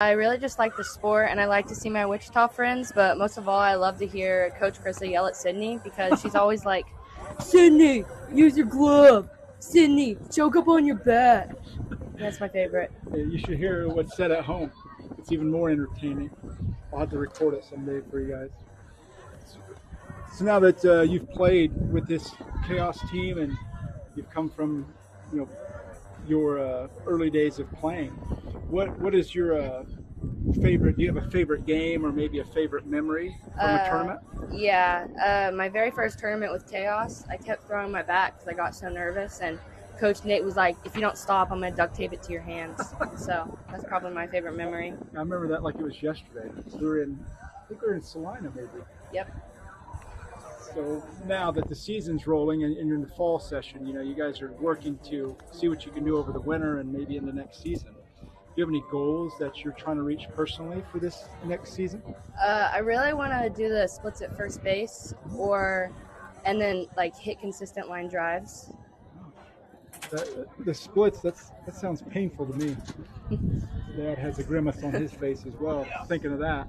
I really just like the sport, and I like to see my Wichita friends, but most of all, I love to hear Coach Krista yell at Sydney because she's always like, Sydney, use your glove. Sydney, choke up on your bat. That's my favorite. You should hear what's said at home. It's even more entertaining. I'll have to record it someday for you guys. So now that you've played with this Chaos team and you've come from, you know, your early days of playing, what is your favorite? Do you have a favorite game or maybe a favorite memory from a tournament? Yeah, my very first tournament with Chaos, I kept throwing my bat because I got so nervous, and Coach Nate was like, if you don't stop, I'm going to duct tape it to your hands. So that's probably my favorite memory. I remember that like it was yesterday. I think we were in Salina maybe. Yep. So now that the season's rolling and you're in the fall session, you know, you guys are working to see what you can do over the winter and maybe in the next season. Do you have any goals that you're trying to reach personally for this next season? I really want to do the splits at first base and then like hit consistent line drives. The splits, that sounds painful to me. Dad has a grimace on his face as well, thinking of that.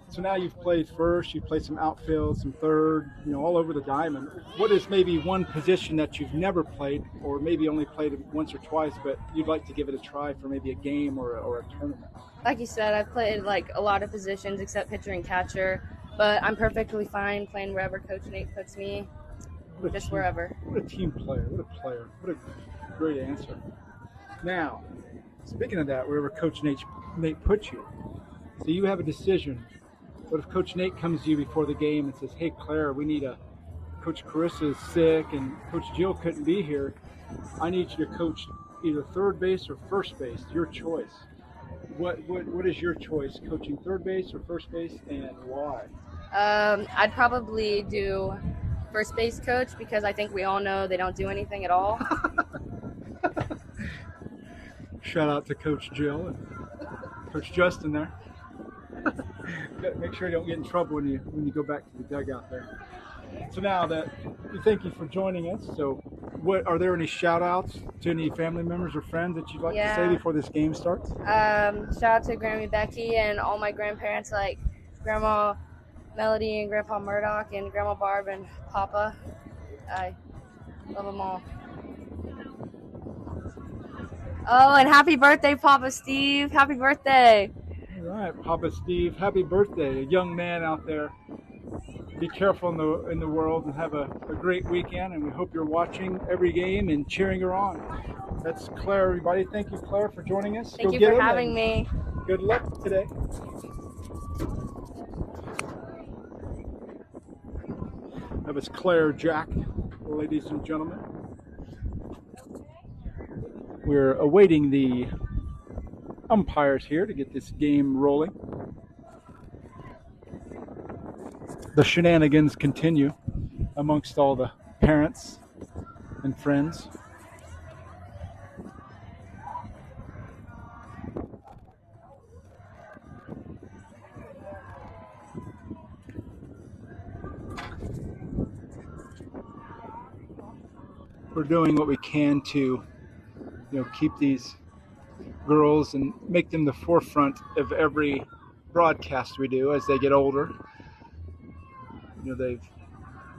So now you've played first, you've played some outfield, some third, you know, all over the diamond. What is maybe one position that you've never played, or maybe only played it once or twice, but you'd like to give it a try for maybe a game or a tournament? Like you said, I've played like a lot of positions except pitcher and catcher, but I'm perfectly fine playing wherever Coach Nate puts me, just wherever. What a team player, what a player, what a great answer. Now, speaking of that, wherever Coach Nate puts you, so you have a decision. What if Coach Nate comes to you before the game and says, hey, Claire, we need Coach Carissa is sick and Coach Jill couldn't be here. I need you to coach either third base or first base, your choice. What is your choice, coaching third base or first base, and why? I'd probably do first base coach because I think we all know they don't do anything at all. Shout out to Coach Jill and Coach Justin there. Make sure you don't get in trouble when you go back to the dugout there. So now that thank you for joining us. So what are there any shout outs to any family members or friends that you'd like to say before this game starts? Shout out to Grammy Becky and all my grandparents like Grandma Melody and Grandpa Murdoch and Grandma Barb and Papa. I love them all. Oh, and happy birthday, Papa Steve. Happy birthday. All right, Papa Steve, happy birthday, a young man out there. Be careful in the world and have a great weekend, and we hope you're watching every game and cheering her on. That's Claire, everybody. Thank you, Claire, for joining us. Thank you for having me. Good luck today. That was Claire Jack, ladies and gentlemen. We're awaiting the umpires here to get this game rolling. The shenanigans continue amongst all the parents and friends. We're doing what we can to, keep these girls and make them the forefront of every broadcast we do as they get older. They've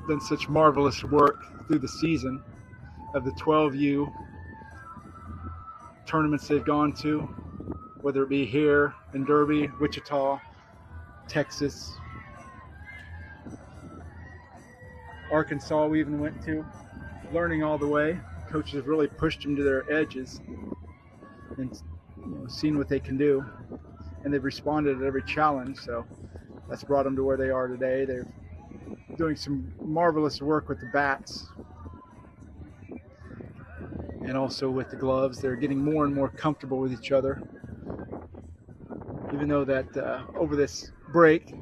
done such marvelous work through the season of the 12U tournaments they've gone to, whether it be here in Derby, Wichita, Texas, Arkansas we even went to, learning all the way. Coaches have really pushed them to their edges and seen what they can do, and they've responded at every challenge, so that's brought them to where they are today. They're doing some marvelous work with the bats and also with the gloves. They're getting more and more comfortable with each other, even though that over this break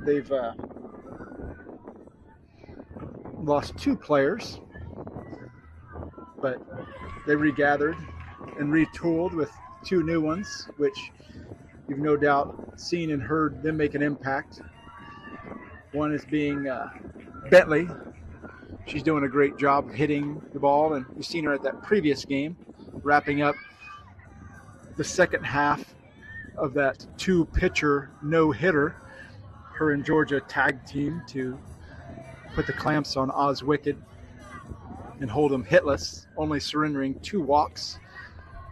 they've lost 2 players, but they regathered and retooled with 2 new ones, which you've no doubt seen and heard them make an impact. One is being Bentley. She's doing a great job hitting the ball, and you've seen her at that previous game, wrapping up the second half of that two-pitcher no-hitter. Her and Georgia tag team to put the clamps on Oz Wicked and hold him hitless, only surrendering 2 walks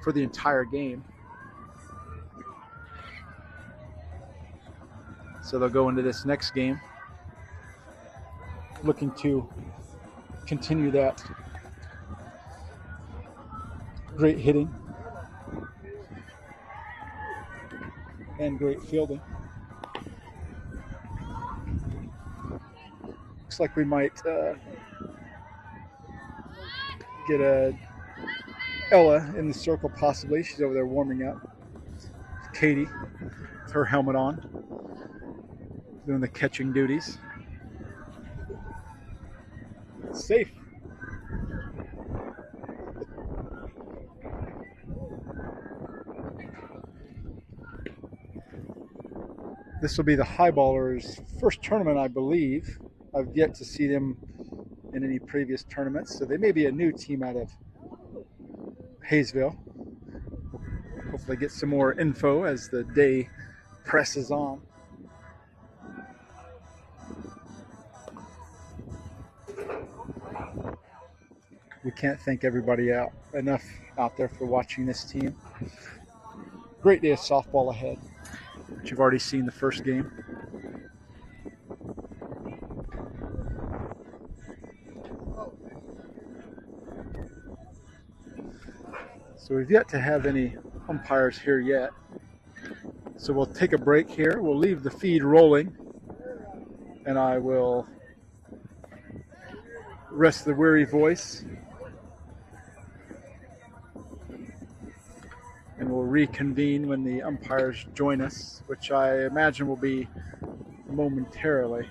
for the entire game. So they'll go into this next game looking to continue that great hitting and great fielding. Looks like we might get a Ella in the circle possibly. She's over there warming up. Katie with her helmet on, doing the catching duties. Safe. This will be the Highballers' first tournament, I believe. I've yet to see them in any previous tournaments, so they may be a new team out of Hayesville. Hopefully get some more info as the day presses on. We can't thank everybody enough out there for watching this team. Great day of softball ahead. But you've already seen the first game. So we've yet to have any umpires here yet. So we'll take a break here. We'll leave the feed rolling, and I will rest the weary voice. And we'll reconvene when the umpires join us, which I imagine will be momentarily.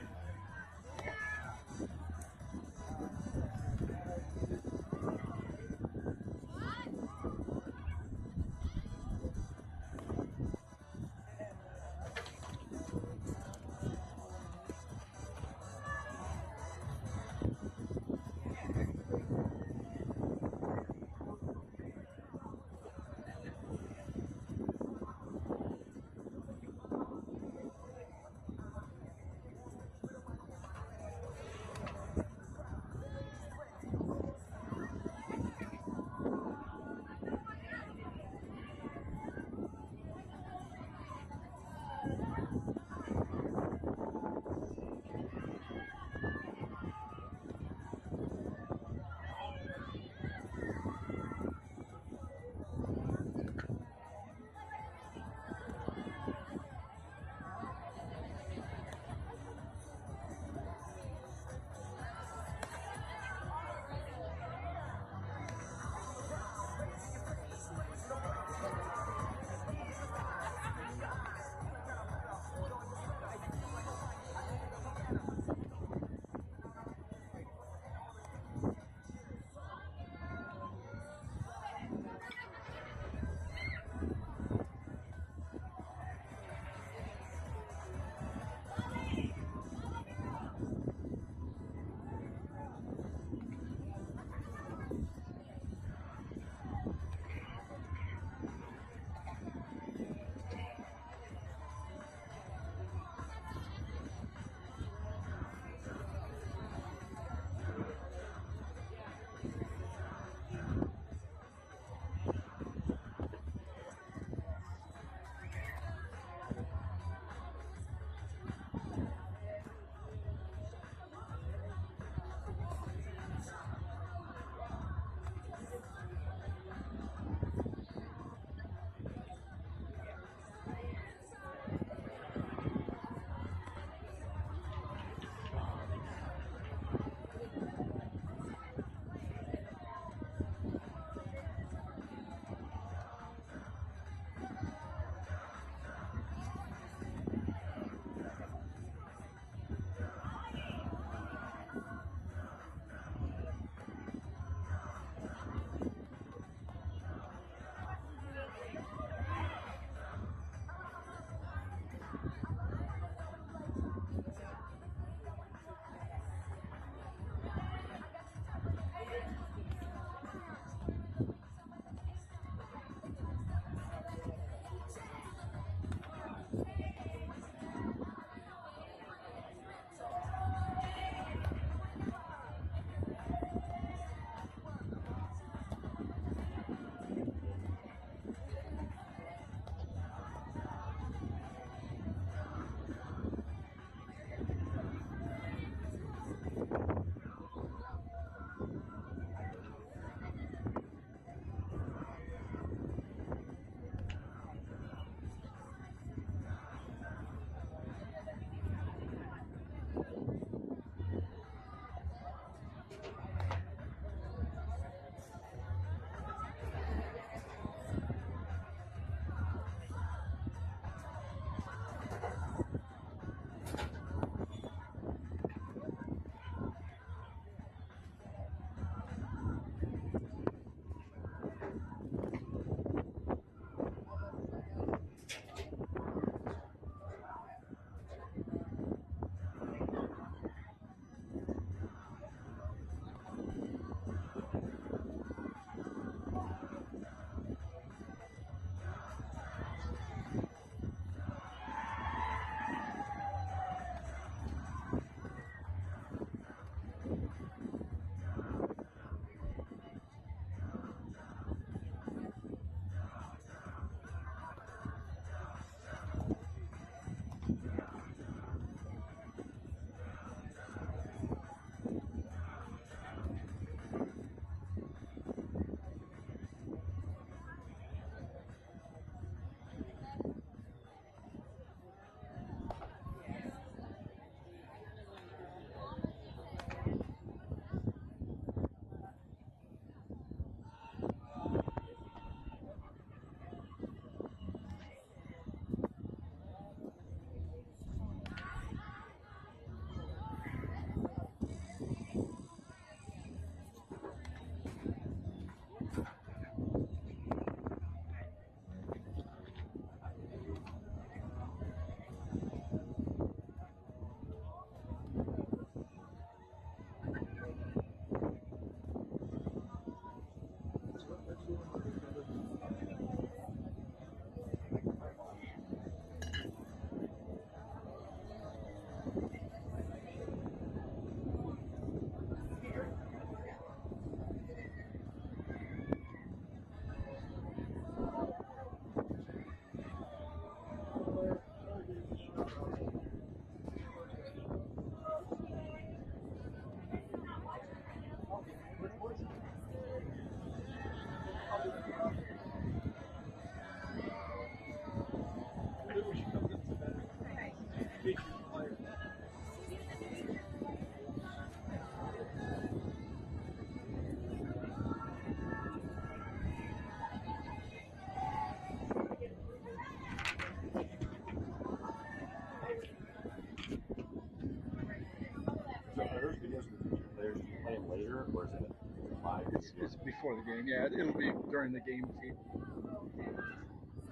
before the game. Yeah, it'll be during the game feed.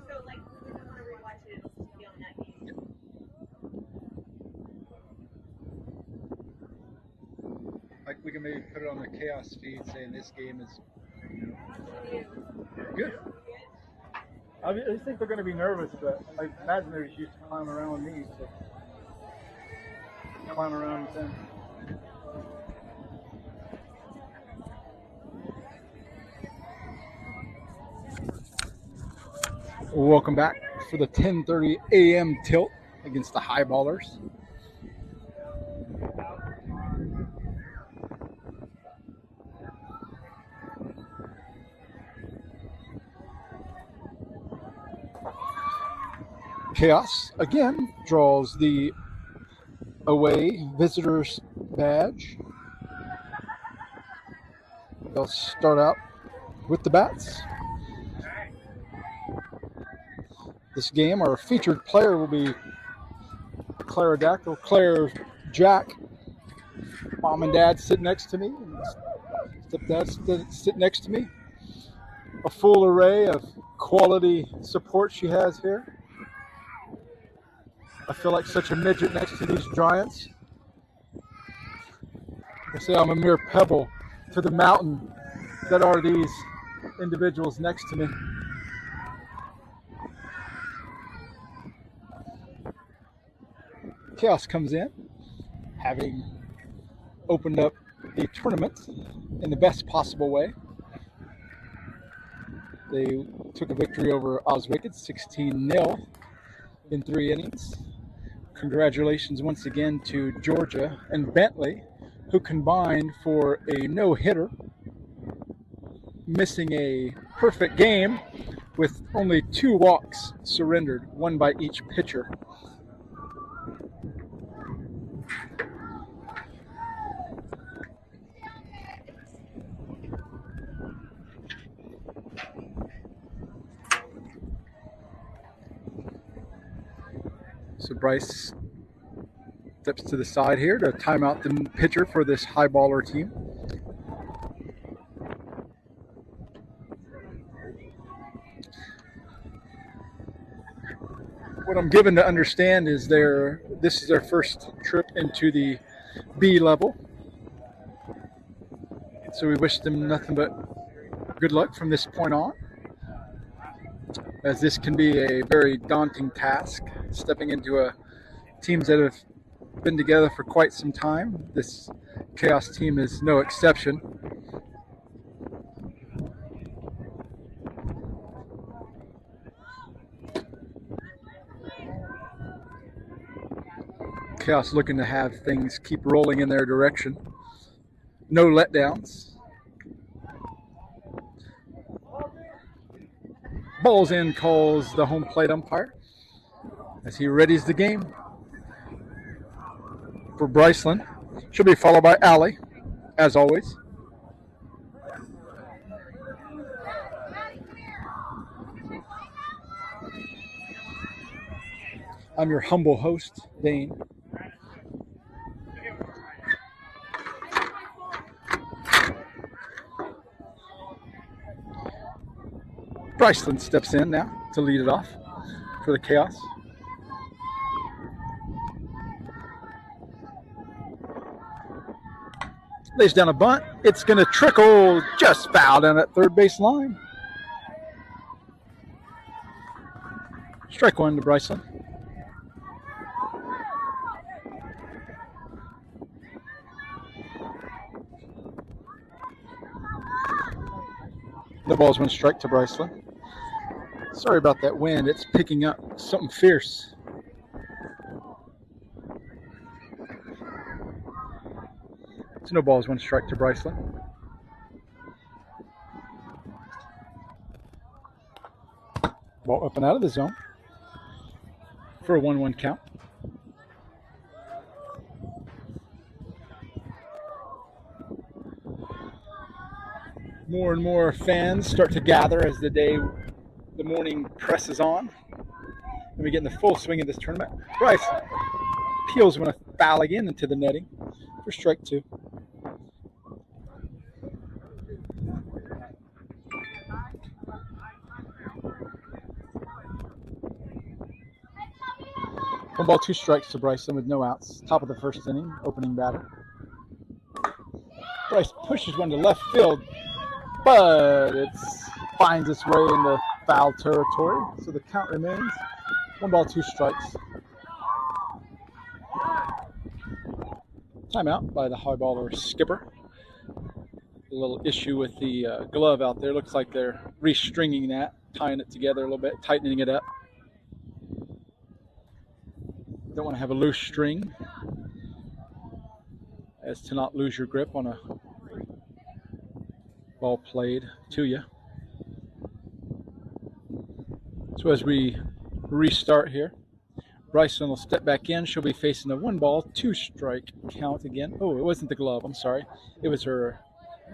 So, like, if we want to rewatch it, it'll just be on that game. Yep. Like we can maybe put it on the Khaos feed saying this game is good. I just think they're going to be nervous, but I imagine they're just used to climbing around with me. So climb around with them. Welcome back for the 10:30 a.m. tilt against the Highballers. Khaos again draws the away visitors badge. They'll start out with the bats. This game, our featured player will be Claire Jack. Mom and Dad sit next to me. Stepdad sit next to me. A full array of quality support she has here. I feel like such a midget next to these giants. I say I'm a mere pebble to the mountain that are these individuals next to me. Khaos comes in, having opened up the tournament in the best possible way. They took a victory over Oswicked, 16-0 in 3 innings. Congratulations once again to Georgia and Bentley, who combined for a no-hitter, missing a perfect game with only 2 walks surrendered, 1 by each pitcher. So Bryce steps to the side here to time out the pitcher for this Highballer team. What I'm given to understand is this is their first trip into the B level. So we wish them nothing but good luck from this point on, as this can be a very daunting task, stepping into teams that have been together for quite some time. This Khaos team is no exception. Khaos looking to have things keep rolling in their direction. No letdowns. Ball's in, calls the home plate umpire as he readies the game for Bryceland. Should be followed by Allie, as always. I'm your humble host, Dane. Bryceland steps in now to lead it off for the Khaos. Lays down a bunt. It's going to trickle just foul down at third base line. Strike 1 to Bryceland. The ball's 1 strike to Bryceland. Sorry about that wind. It's picking up something fierce. So no balls, 1 strike to Bryceland. Ball up and out of the zone for a 1-1 count. More and more fans start to gather as the morning presses on. And we get in the full swing of this tournament. Bryce peels when a foul again into the netting for strike 2. One ball, two strikes to Bryson with no outs. Top of the first inning, opening batter. Bryce pushes one to left field, but it finds its way into foul territory, so the count remains 1 ball, 2 strikes. Timeout by the Highballer skipper. A little issue with the glove out there. Looks like they're restringing that, tying it together a little bit, tightening it up. Don't want to have a loose string as to not lose your grip on a ball played to you. So as we restart here, Bryson will step back in. She'll be facing a 1 ball, 2 strike count again. Oh, it wasn't the glove. I'm sorry. It was her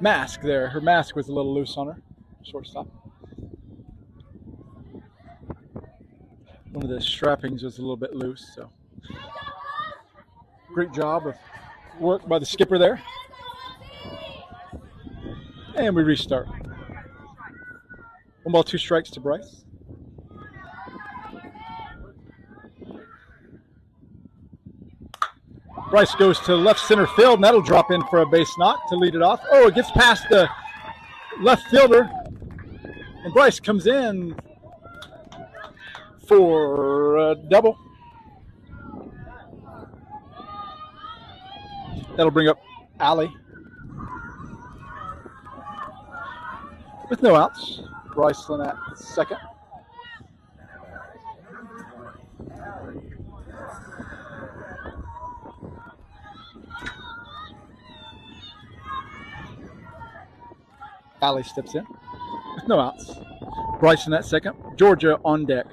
mask there. Her mask was a little loose on her. Shortstop. One of the strappings was a little bit loose. So great job of work by the skipper there. And we restart. 1 ball, 2 strikes to Bryce. Bryce goes to left center field, and that'll drop in for a base knock to lead it off. Oh, it gets past the left fielder, and Bryce comes in for a double. That'll bring up Allie. With no outs, Bryceland at second. Allie steps in with no outs. Bryson at second. Georgia on deck.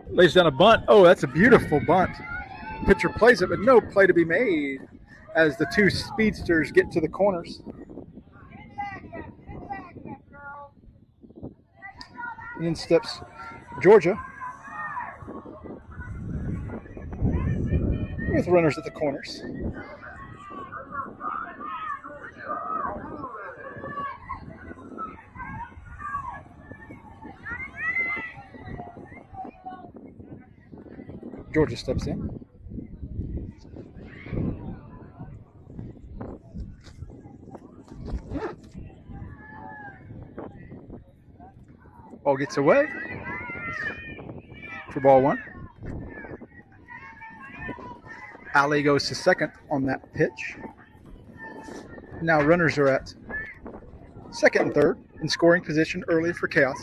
Lays down a bunt. Oh, that's a beautiful bunt. Pitcher plays it, but no play to be made as the two speedsters get to the corners. And then steps Georgia with runners at the corners. Georgia steps in. Ball gets away for ball 1. Allie goes to second on that pitch. Now runners are at second and third in scoring position early for Khaos.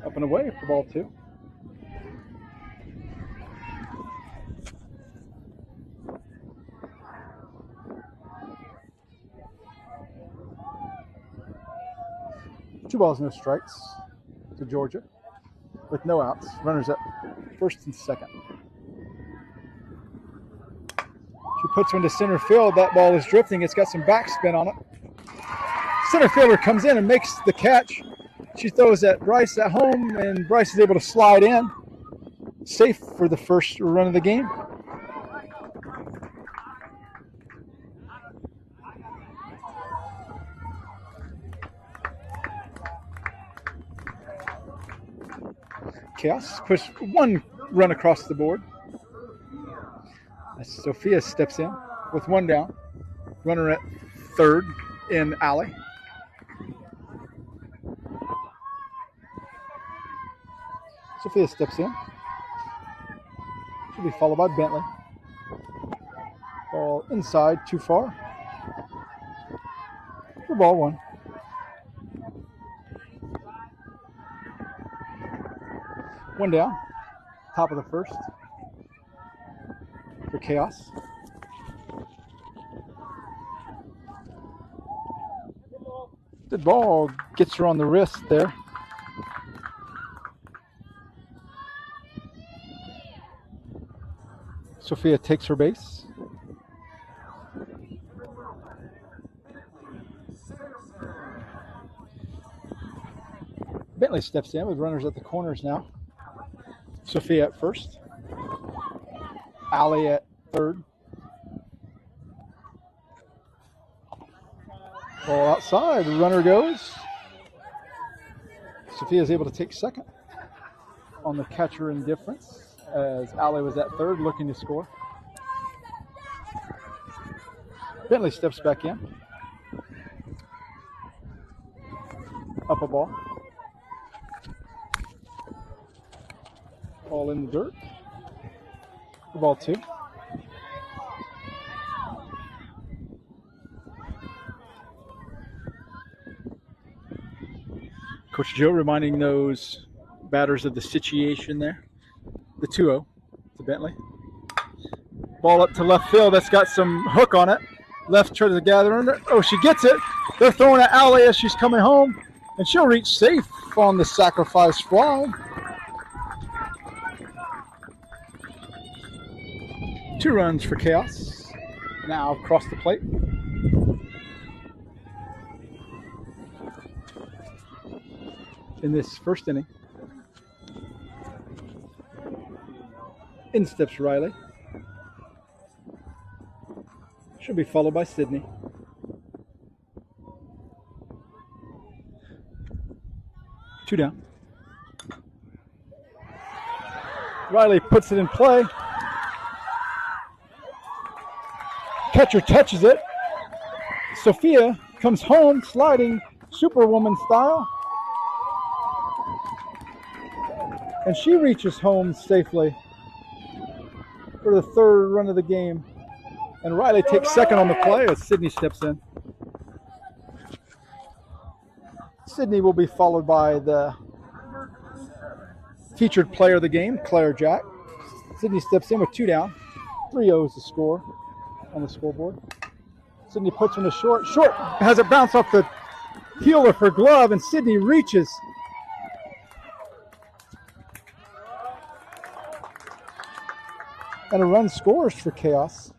Up and away for ball 2. Two balls, no strikes to Georgia with no outs. Runners at first and second. She puts one to center field. That ball is drifting. It's got some backspin on it. Center fielder comes in and makes the catch. She throws at Bryce at home, and Bryce is able to slide in. Safe for the first run of the game. Khaos push 1 run across the board. As Sophia steps in with 1 down. Runner at third in Allie. Sophia steps in. She'll be followed by Bentley. Ball inside, too far. For ball 1. One down. Top of the first for Khaos. The ball gets her on the wrist there. Sophia takes her base. Bentley steps in with runners at the corners now. Sophia at first. Allie at third. Ball outside. The runner goes. Sophia is able to take second on the catcher indifference as Allie was at third looking to score. Bentley steps back in. Up a ball. Ball in the dirt. The ball 2. Coach Joe reminding those batters of the situation there. The 2-0 to Bentley. Ball up to left field. That's got some hook on it. Left tries to gather under. Oh, she gets it. They're throwing at Allie as she's coming home. And she'll reach safe on the sacrifice fly. 2 runs for Khaos. Now across the plate. In this first inning. In steps Riley. Should be followed by Sydney. Two down. Riley puts it in play. Catcher touches it. Sophia comes home sliding Superwoman style. And she reaches home safely for the 3rd run of the game. And Riley takes second on the play as Sydney steps in. Sydney will be followed by the featured player of the game, Claire Jack. Sydney steps in with 2 down. 3-0 is the score on the scoreboard. Sydney puts one to short. Short has it bounce off the heel of her glove, and Sydney reaches. And a run scores for Khaos.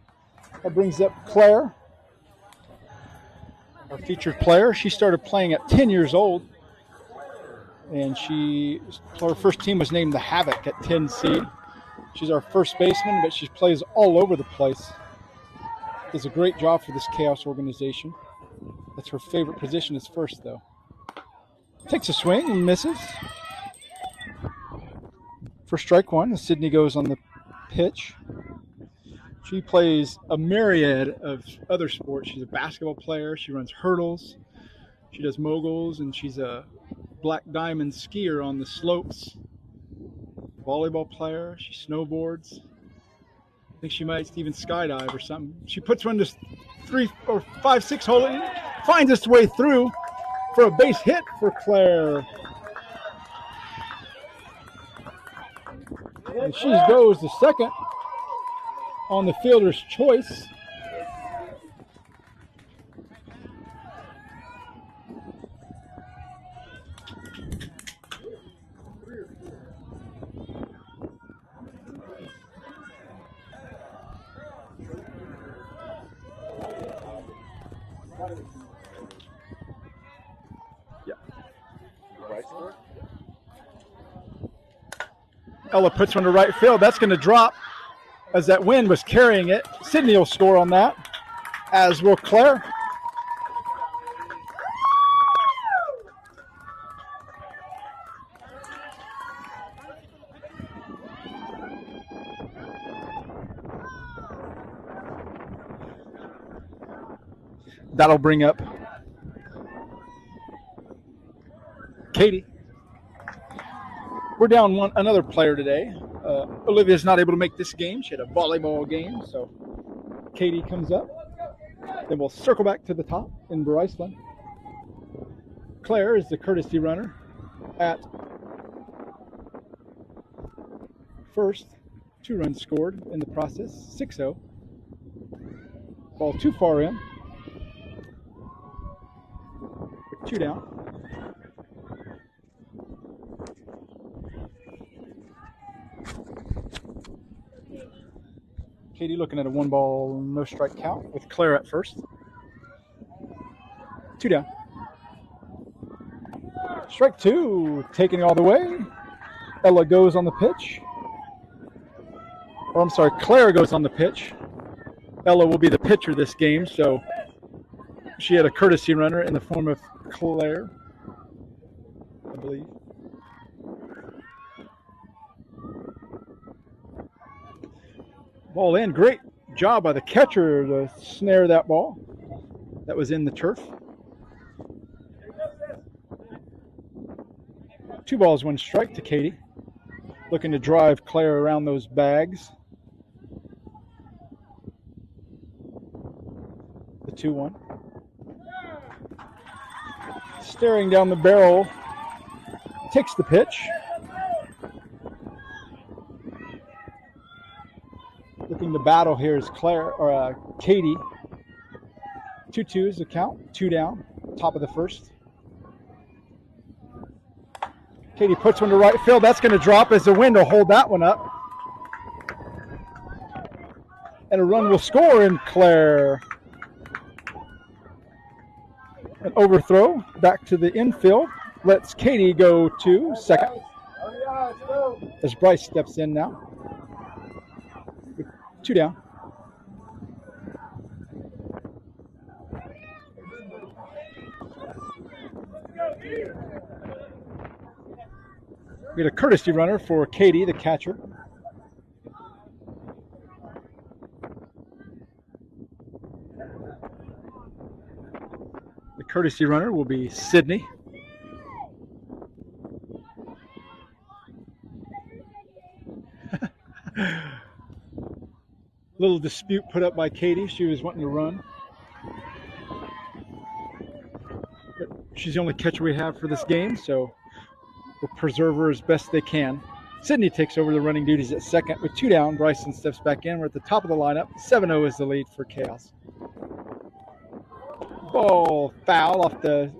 That brings up Claire, our featured player. She started playing at 10 years old. And her first team was named the Havoc at 10 seed. She's our first baseman, but she plays all over the place. Does a great job for this Khaos organization. That's her favorite position is first, though. Takes a swing and misses. For strike 1, as Sydney goes on the pitch. She plays a myriad of other sports. She's a basketball player. She runs hurdles. She does moguls, and she's a black diamond skier on the slopes. Volleyball player. She snowboards. I think she might even skydive or something. She puts one to 3 or 5, 6 hole and finds its way through for a base hit for Claire. And she goes to second on the fielder's choice. Ella puts one to right field. That's going to drop as that wind was carrying it. Sydney will score on that, as will Claire. That'll bring up Katie. We're down another player today. Olivia's not able to make this game. She had a volleyball game, so Katie comes up. Then we'll circle back to the top in Bryceland. Claire is the courtesy runner at first. 2 runs scored in the process, 6-0. Ball too far in. 2 down. Katie looking at a 1-ball, no strike count with Claire at first. 2 down. Strike 2, taking it all the way. Ella goes on the pitch. Or I'm sorry, Claire goes on the pitch. Ella will be the pitcher this game, so she had a courtesy runner in the form of Claire, I believe. Ball in. Great job by the catcher to snare that ball that was in the turf. 2 balls, 1 strike to Katie. Looking to drive Claire around those bags. The 2-1. Staring down the barrel. Takes the pitch. Looking to battle here is Katie. 2-2 is the count. 2 down. Top of the first. Katie puts one to right field. That's going to drop as the wind will hold that one up. And a run will score in Claire. An overthrow back to the infield. Lets Katie go to second. As Bryce steps in now. 2 down. We get a courtesy runner for Katie, the catcher. The courtesy runner will be Sydney. Little dispute put up by Katie. She was wanting to run. But she's the only catcher we have for this game, so we'll preserve her as best they can. Sydney takes over the running duties at second with 2 down. Bryson steps back in. We're at the top of the lineup. 7-0 is the lead for Khaos. Ball foul off the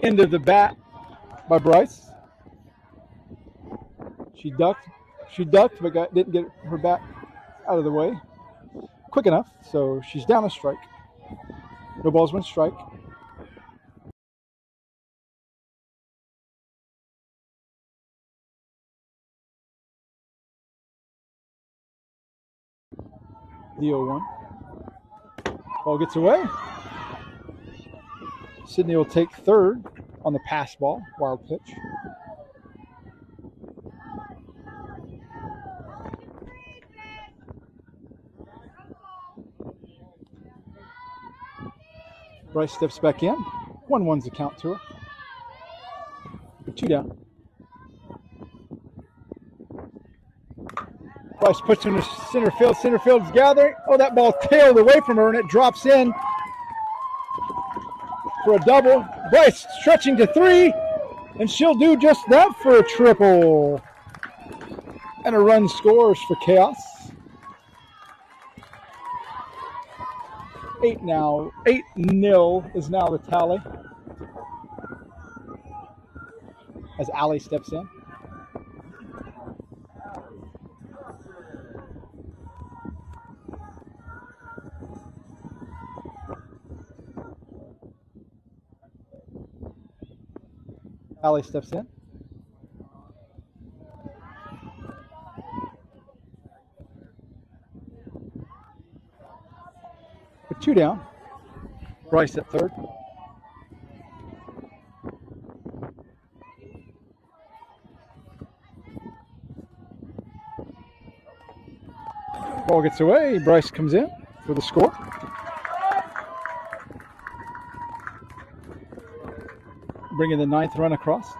end of the bat by Bryce. She ducked, but didn't get her bat out of the way quick enough, so she's down a strike. No balls, 1 strike. The 0-1. Ball gets away. Sydney will take third on the pass ball, wild pitch. Bryce steps back in. 1-1's the count to her. 2 down. Bryce puts her in the center field. Center field's gathering. Oh, that ball tailed away from her, and it drops in for a double. Bryce stretching to 3, and she'll do just that for a triple. And a run scores for Khaos. 8-0 is now the tally. As Allie steps in. Allie steps in. With 2 down. Bryce at third. Ball gets away. Bryce comes in for the score. Bringing the 9th run across.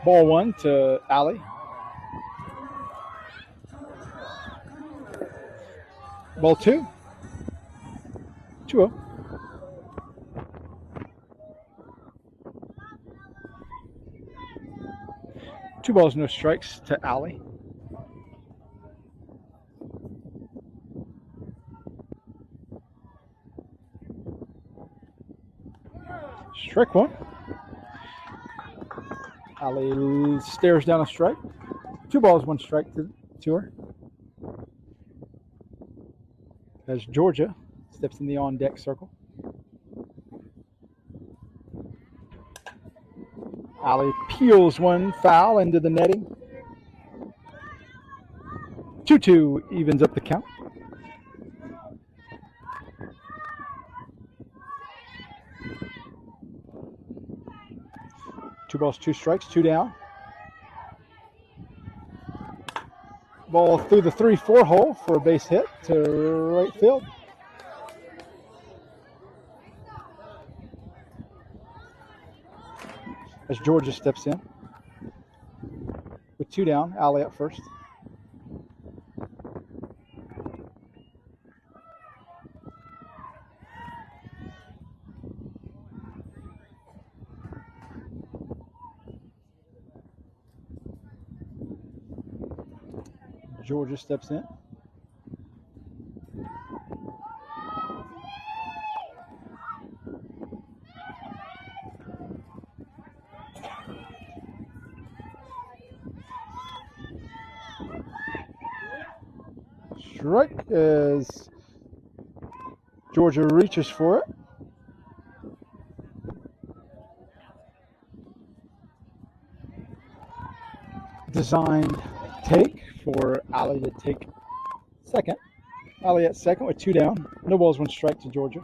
Ball 1 to Allie. Ball 2. 2-0. Two balls, no strikes to Allie. Strike 1. Allie stares down a strike. 2 balls, 1 strike to her. As Georgia steps in the on-deck circle. Allie peels one foul into the netting. 2-2 evens up the count. 2 balls, 2 strikes, 2 down. Ball through the 3-4 hole for a base hit to right field. As Georgia steps in with 2 down, alley up first. Georgia steps in. Strike as Georgia reaches for it. Designed take for Alley to take second. Alley at second with 2 down. No balls, 1 strike to Georgia.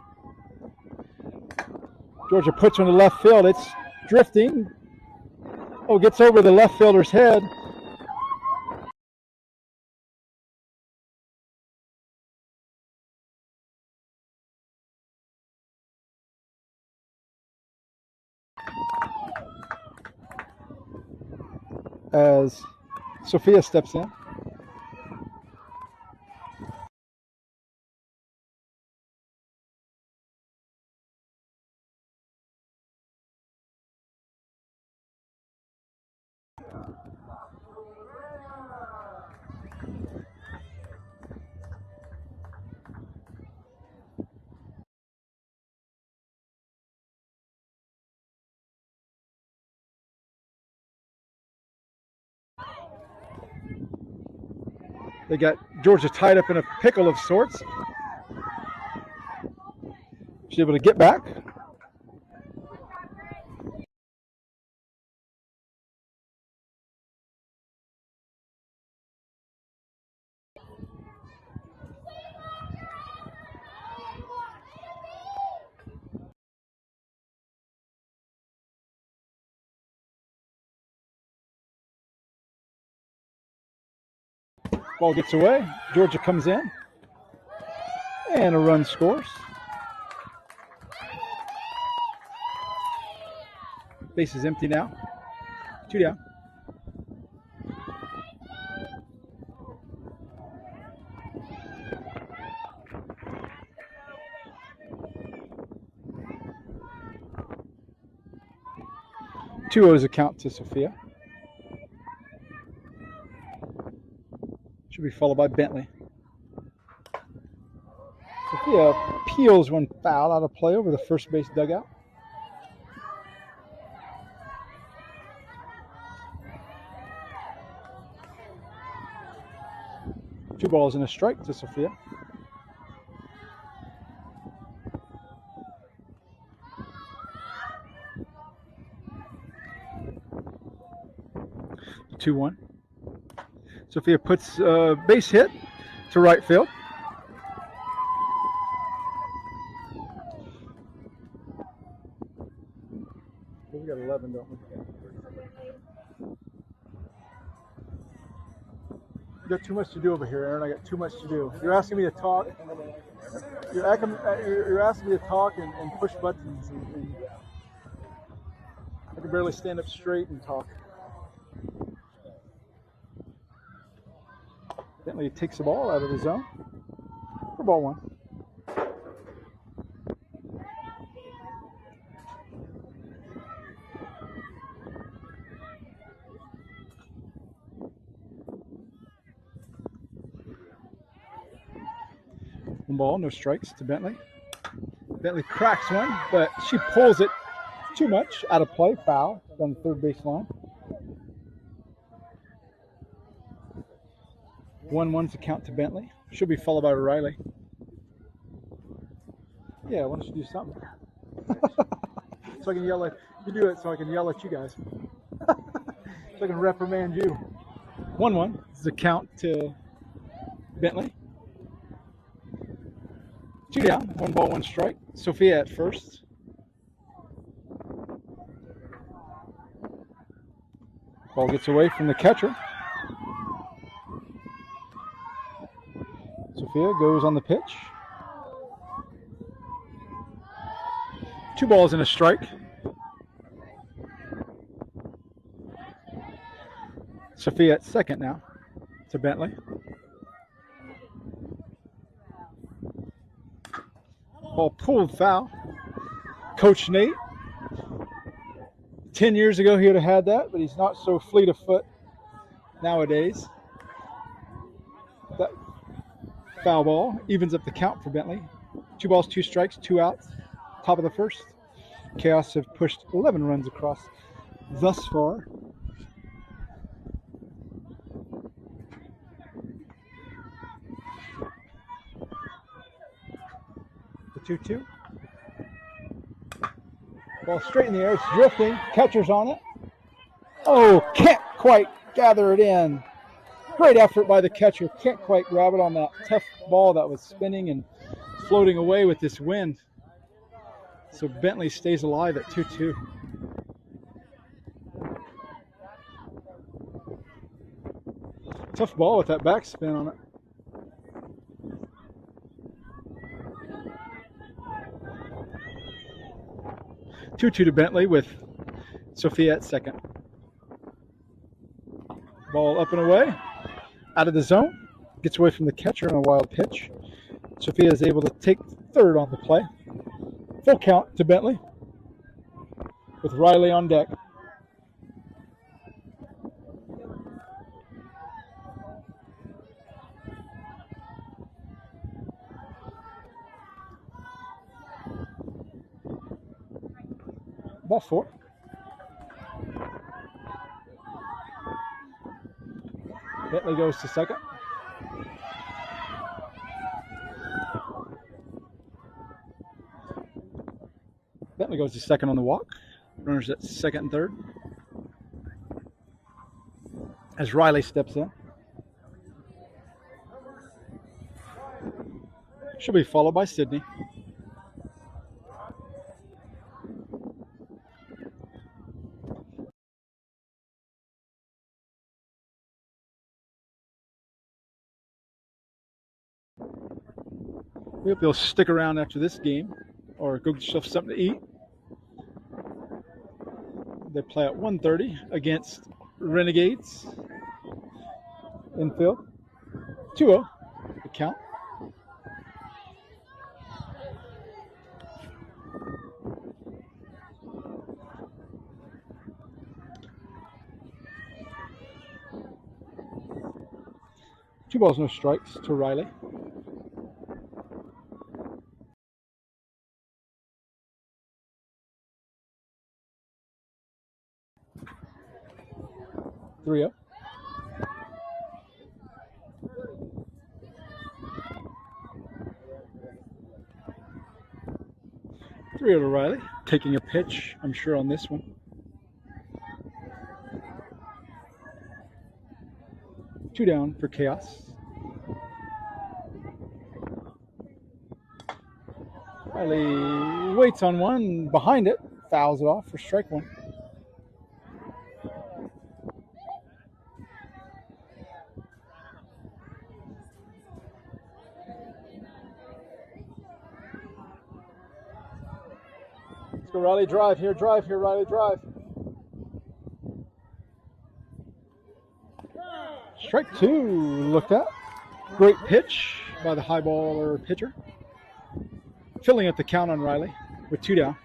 Georgia puts one to left field. It's drifting. Oh, gets over the left fielder's head. As Sophia steps in. They got Georgia tied up in a pickle of sorts. She's able to get back. Ball gets away. Georgia comes in. And a run scores. Base is empty now. 2 down. Two O's account to Sophia. Should be followed by Bentley. Sophia peels one foul out of play over the first base dugout. Two balls and a strike to Sophia. Two one. Sophia puts a base hit to right field. We got 11, don't we? You got too much to do over here, Aaron. I got too much to do. You're asking me to talk. You're asking me to talk and push buttons. And I can barely stand up straight and talk. Bentley takes the ball out of the zone for ball one. One ball, no strikes to Bentley. Bentley cracks one, but she pulls it too much out of play. Foul down the third base line. 1-1's the count to Bentley. Should be followed by Riley. Yeah, why don't you do something? So I can yell at you. Do it so I can yell at you guys. So I can reprimand you. 1-1 is the count to Bentley. 2 down, 1 ball, 1 strike. Sophia at first. Ball gets away from the catcher. Sophia goes on the pitch. 2 balls and a strike. Sophia at second now to Bentley. Ball pulled foul. Coach Nate. 10 years ago he would have had that, but he's not so fleet of foot nowadays. That foul ball evens up the count for Bentley. 2 balls, 2 strikes, 2 outs. Top of the first. Khaos have pushed 11 runs across thus far. The 2-2. Ball straight in the air. It's drifting. Catcher's on it. Oh, can't quite gather it in. Great effort by the catcher. Can't quite grab it on that tough ball that was spinning and floating away with this wind. So Bentley stays alive at 2-2. Tough ball with that backspin on it. Two to Bentley with Sophia at second. Ball up and away, out of the zone, gets away from the catcher on a wild pitch. Sophia is able to take third on the play. Full count to Bentley with Riley on deck. Ball 4. Bentley goes to second. Bentley goes to second on the walk. Runners at second and third. As Riley steps in. She'll be followed by Sydney. We hope you'll stick around after this game or go get yourself something to eat. They play at 1:30 against Renegades. Infield. 2-0. The count. Two balls, no strikes to Riley. Three up. Three to Riley, taking a pitch, I'm sure, on this one. Two down for Khaos. Riley waits on one, behind it, fouls it off for strike one. Let's go, Riley, drive here, Riley, drive. Strike two looked at. Great pitch by the Highballer pitcher. Filling up the count on Riley with two down.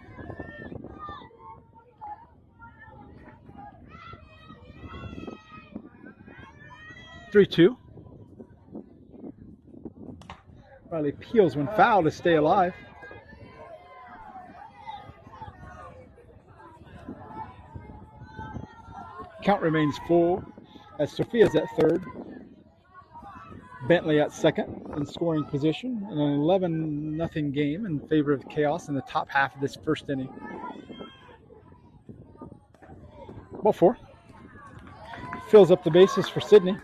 Three-two. Riley peels when foul to stay alive. Count remains full as Sophia's at third. Bentley at second in scoring position. An 11-0 game in favor of Khaos in the top half of this first inning. Ball four. Fills up the bases for Sydney.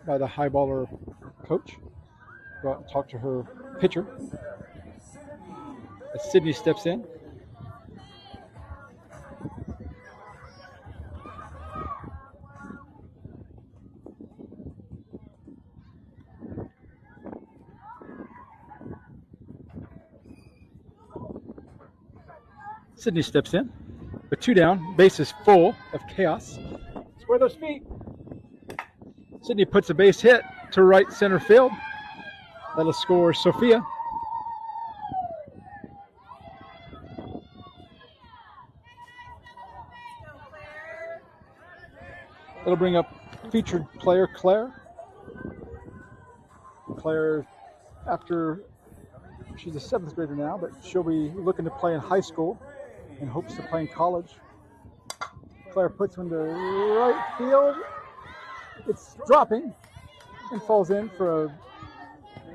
by the Highballer coach. Go out and talk to her pitcher. As Sydney steps in. Sydney steps in. With 2 down, base is full of Chaos. Square those feet. Sydney puts a base hit to right center field. That'll score Sophia. It'll bring up featured player Claire. Claire, after she's a 7th grader now, but she'll be looking to play in high school and hopes to play in college. Claire puts one to right field. It's dropping and falls in for a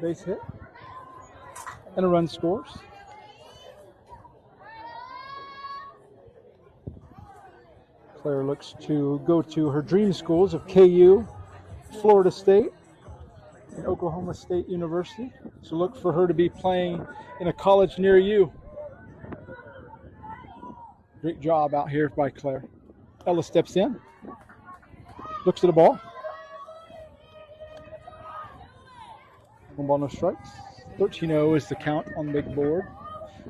base hit. And a run scores. Claire looks to go to her dream schools of KU, Florida State, and Oklahoma State University. So look for her to be playing in a college near you. Great job out here by Claire. Ella steps in, looks at the ball. 1 ball, no strikes. 13-0 is the count on the big board.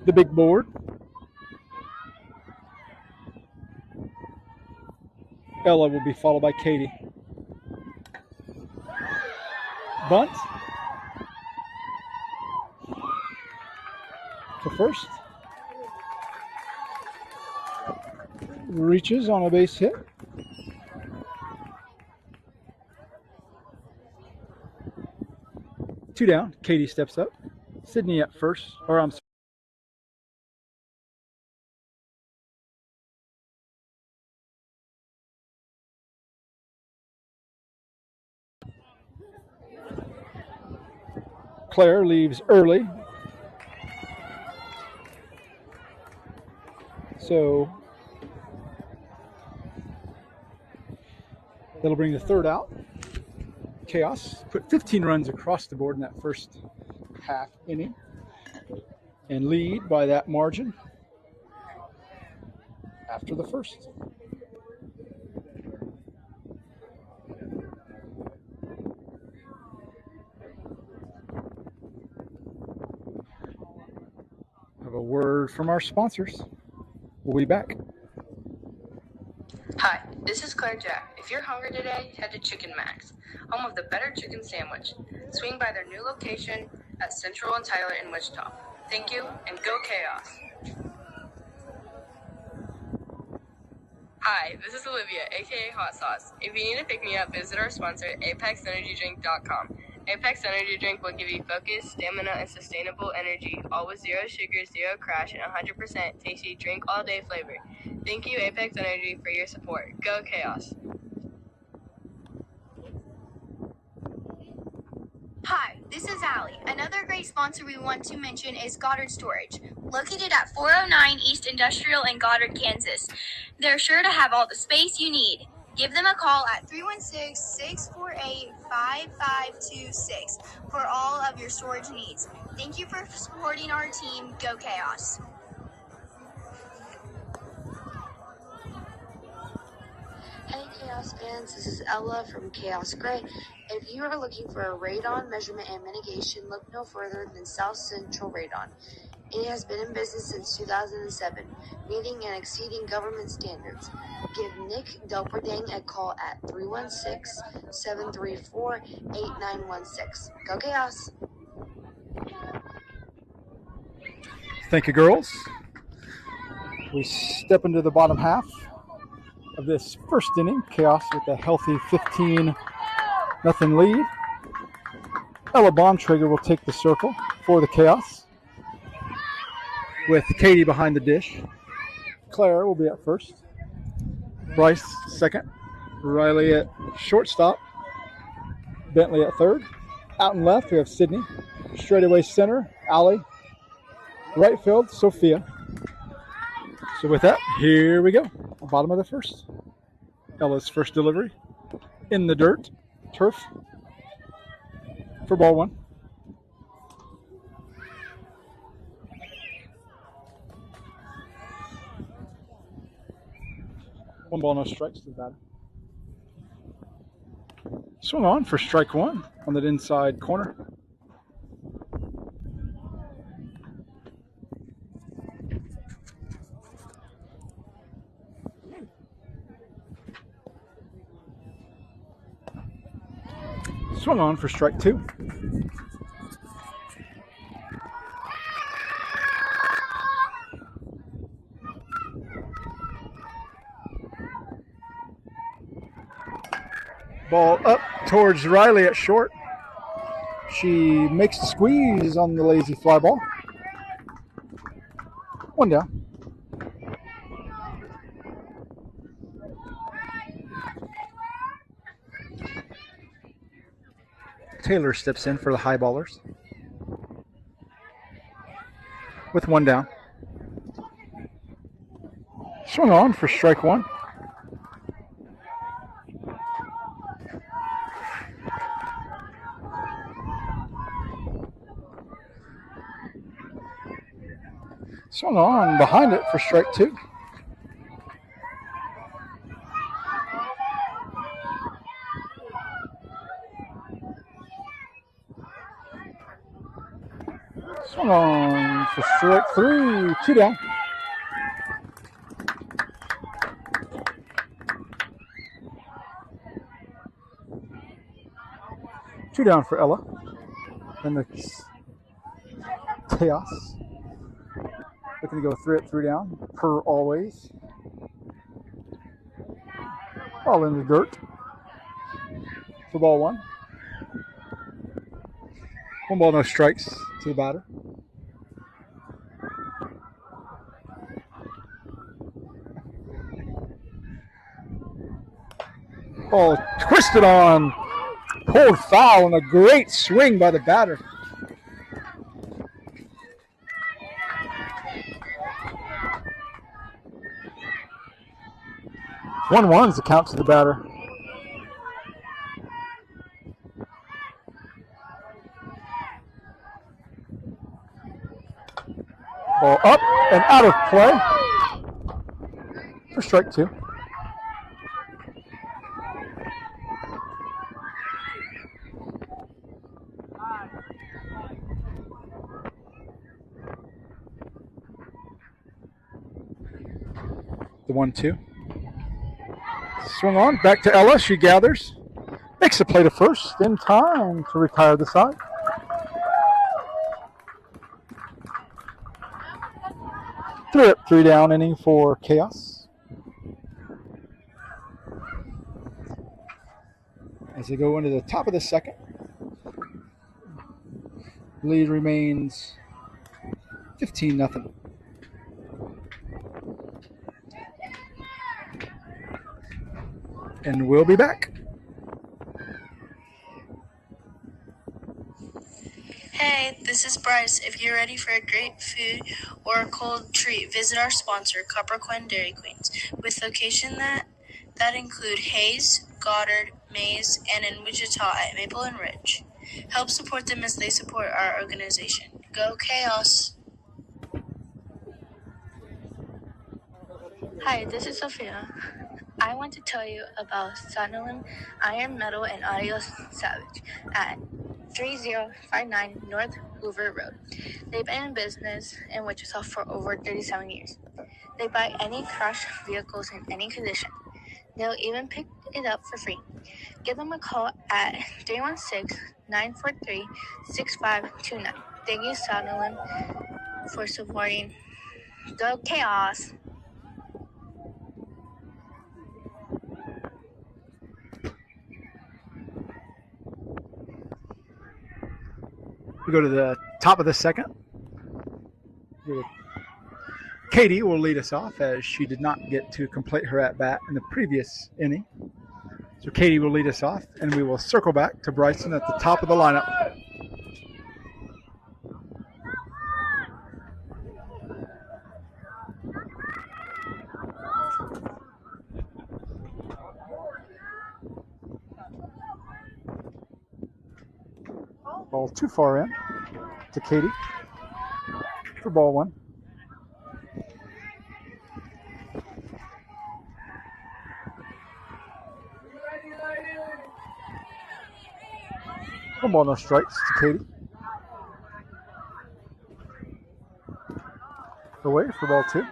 The big board. Ella will be followed by Katie. Bunt. To first. Reaches on a base hit. Two down. Katie steps up. Sydney at first. Or I'm sorry. Claire leaves early. So that'll bring the third out. Chaos put 15 runs across the board in that first half inning and lead by that margin after the first. Have a word from our sponsors. We'll be back. Hi, this is Claire Jack. If you're hungry today, head to Chicken Max, home of the better chicken sandwich. Swing by their new location at Central and Tyler in Wichita. Thank you, and go Chaos. Hi, this is Olivia, aka Hot Sauce. If you need to pick me up, visit our sponsor, ApexEnergyDrink.com. Apex Energy Drink will give you focus, stamina, and sustainable energy, all with 0 sugar, 0 crash, and 100% tasty drink all day flavor. Thank you, Apex Energy, for your support. Go Chaos. Hi, this is Allie. Another great sponsor we want to mention is Goddard Storage, located at 409 East Industrial in Goddard, Kansas. They're sure to have all the space you need. Give them a call at 316-648-5526 for all of your storage needs. Thank you for supporting our team. Go Chaos. Hey Chaos fans, this is Ella from Khaos Grey. If you are looking for a radon measurement and mitigation, look no further than South Central Radon. It has been in business since 2007, meeting and exceeding government standards. Give Nick Delperdang a call at 316-734-8916. Go Chaos! Thank you, girls. We step into the bottom half of this first inning. Chaos with a healthy 15-0 lead. Ella Bontrager will take the circle for the Chaos, with Katie behind the dish. Claire will be at first. Bryce second. Riley at shortstop. Bentley at third. Out and left, we have Sydney. Straightaway center, Allie. Right field, Sophia. So with that, here we go. Bottom of the first. Ella's first delivery. In the dirt, turf. for ball one. One ball, no strikes to the batter. Swung on for strike one on that inside corner. Swung on for strike two. Ball up towards Riley at short. She makes the squeeze on the lazy fly ball. One down. Taylor steps in for the Highballers with one down. Swung on for strike one. Swung on behind it for strike two. Swung on for strike three. Two down. Two down for Ella. And the Chaos. Looking to go 3 up, 3 down, per always. Ball in the dirt for ball one. One ball, no strikes to the batter. Ball twisted on, pulled foul, and a great swing by the batter. 1-1 is the count to the batter. Ball up and out of play for strike two. The 1-2. Swung on, back to Ella. She gathers, makes a play to first in time to retire the side. Three up, 3 down inning for Chaos. As they go into the top of the second, lead remains 15-0. And we'll be back. Hey, this is Bryce. If you're ready for a great food or a cold treat, visit our sponsor, Capricorn Dairy Queens, with location that include Hayes, Goddard, Mays, and in Wichita at Maple and Ridge. Help support them as they support our organization. Go Chaos! Hi, this is Sophia. I want to tell you about Sanolin Iron Metal and Audio Salvage at 3059 North Hoover Road. They've been in business in Wichita for over 37 years. They buy any crushed vehicles in any condition. They'll even pick it up for free. Give them a call at 316-943-6529. Thank you, Sanolin, for supporting Go Chaos! We go to the top of the second. Katie will lead us off as she did not get to complete her at-bat in the previous inning. So Katie will lead us off, and we will circle back to Bryson at the top of the lineup. Ball too far in to Katie for ball 1. One ball, no strikes to Katie. Away for ball 2.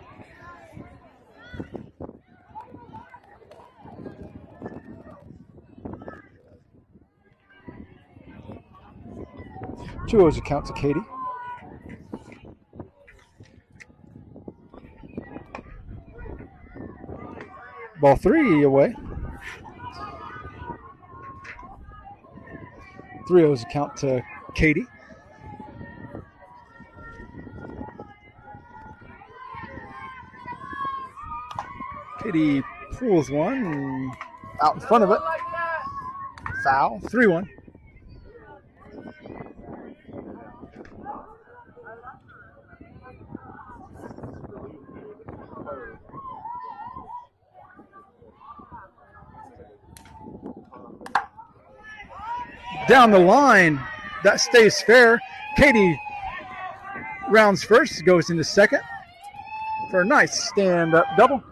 Two O's account to Katie. Ball 3 away. 3 O's account to Katie. Katie pulls one out in front of it. Foul. 3-1. Down the line, that stays fair. Katie rounds first, goes into second for a nice stand-up double.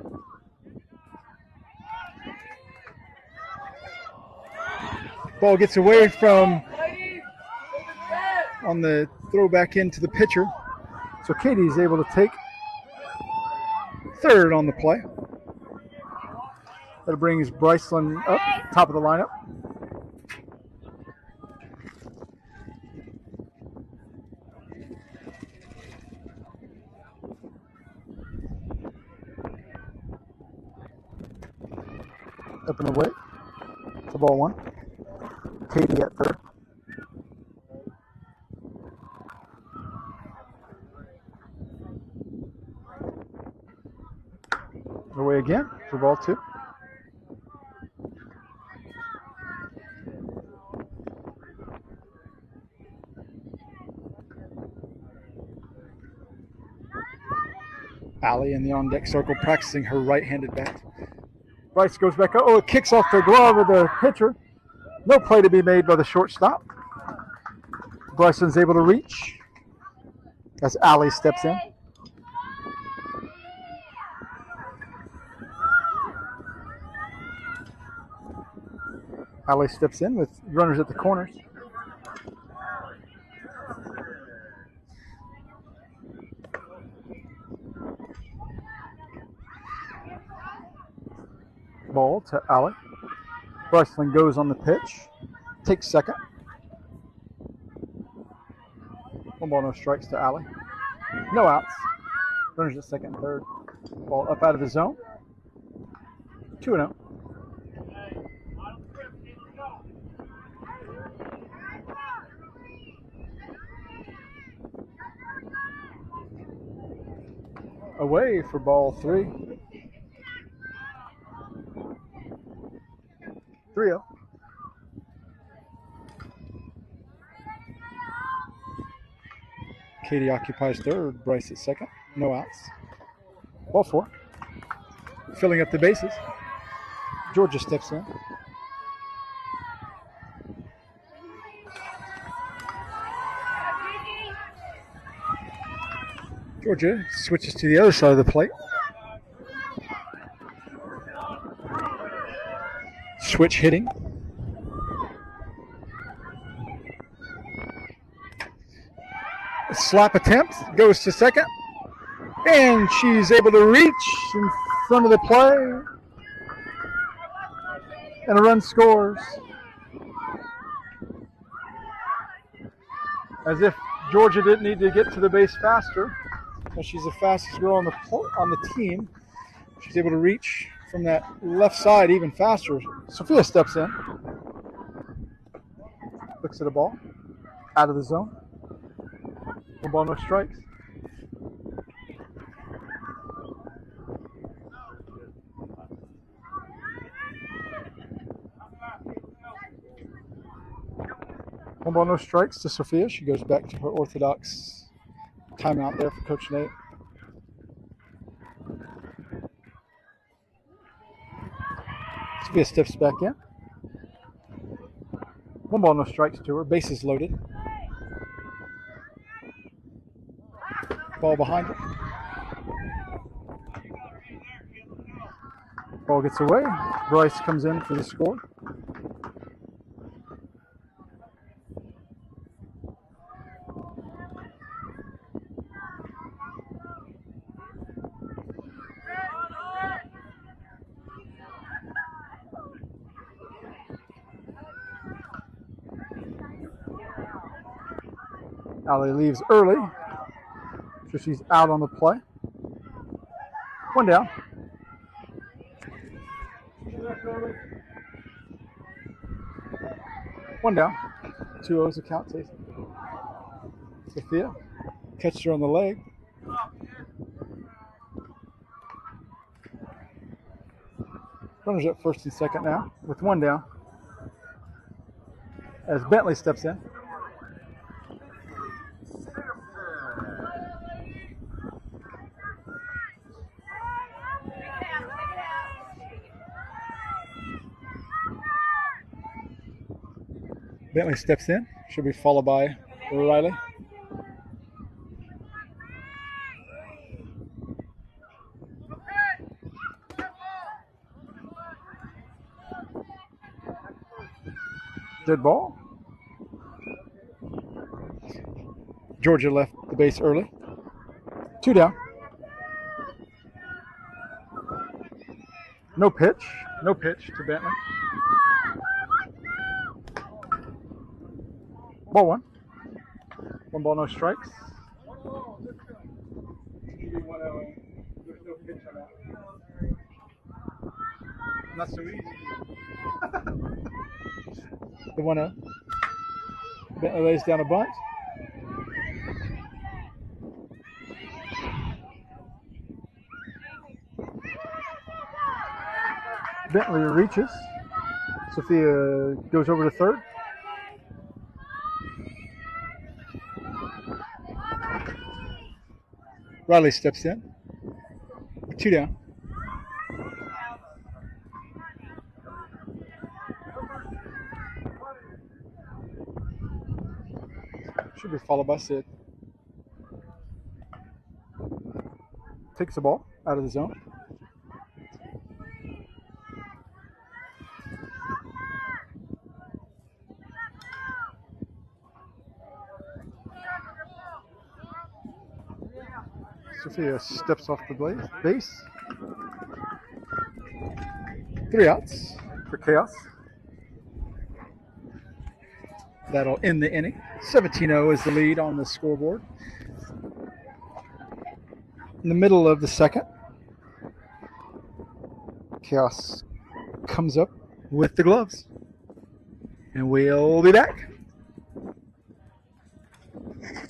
Ball gets away from on the throw back into the pitcher. So Katie's able to take third on the play. That brings Bryceland up, top of the lineup. Up and away to ball 1. Katie at third. Away again for ball 2. Allie in the on-deck circle practicing her right-handed bat. Bryce goes back up. Oh, it kicks off the glove of the pitcher. No play to be made by the shortstop. Bryson's able to reach as Allie steps in. Allie steps in with runners at the corners. Ball to Allie. Bryceland goes on the pitch. Takes second. One ball, no strikes to Allie. No outs. Runners at second and third. Ball up out of the zone. 2-0. Away for ball 3. 3-0. Katie occupies third, Bryce at second. No outs. Ball 4. Filling up the bases. Georgia steps in. Georgia switches to the other side of the plate. Switch hitting. Slap attempt, goes to second. And she's able to reach in front of the play. And a run scores. As if Georgia didn't need to get to the base faster. She's the fastest girl on the team. She's able to reach from that left side even faster. Sophia steps in. Looks at the ball. Out of the zone. One ball, no strikes. One ball, no strikes to Sophia. She goes back to her orthodox timeout there for Coach Nate. Sophia steps back in. One ball, no strikes to her. Bases loaded. ball behind it. Ball gets away. Bryce comes in for the score. Allie leaves early, so she's out on the play. One down. One down. 2-0's the count. Sophia catched her on the leg. Runners at first and second now with one down. As Bentley steps in. Bentley steps in. She'll be followed by Riley. Dead ball. Georgia left the base early. 2 down. No pitch. No pitch to Bentley. Ball one. One ball, no strikes. Not so easy. The 1-0. Bentley lays down a bunt. Bentley reaches. Sophia goes over to third. Riley steps in. 2 down. Should be followed by Sid. Takes the ball out of the zone. Sophia steps off the base. 3 outs for Khaos. That'll end the inning. 17-0 is the lead on the scoreboard. In the middle of the second, Khaos comes up with the gloves. And we'll be back.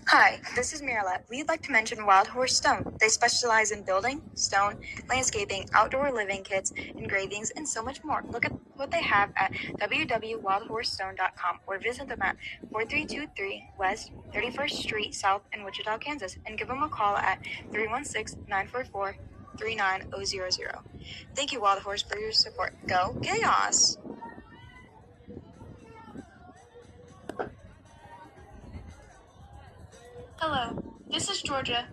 Hi, this is Mirala. We'd like to mention Wild Horse Stone. They specialize in building, stone, landscaping, outdoor living kits, engravings, and so much more. Look at what they have at www.wildhorsestone.com or visit them at 4323 West 31st Street South in Wichita, Kansas, and give them a call at 316-944-39000. Thank you, Wild Horse, for your support. Go Khaos! Hello, this is Georgia.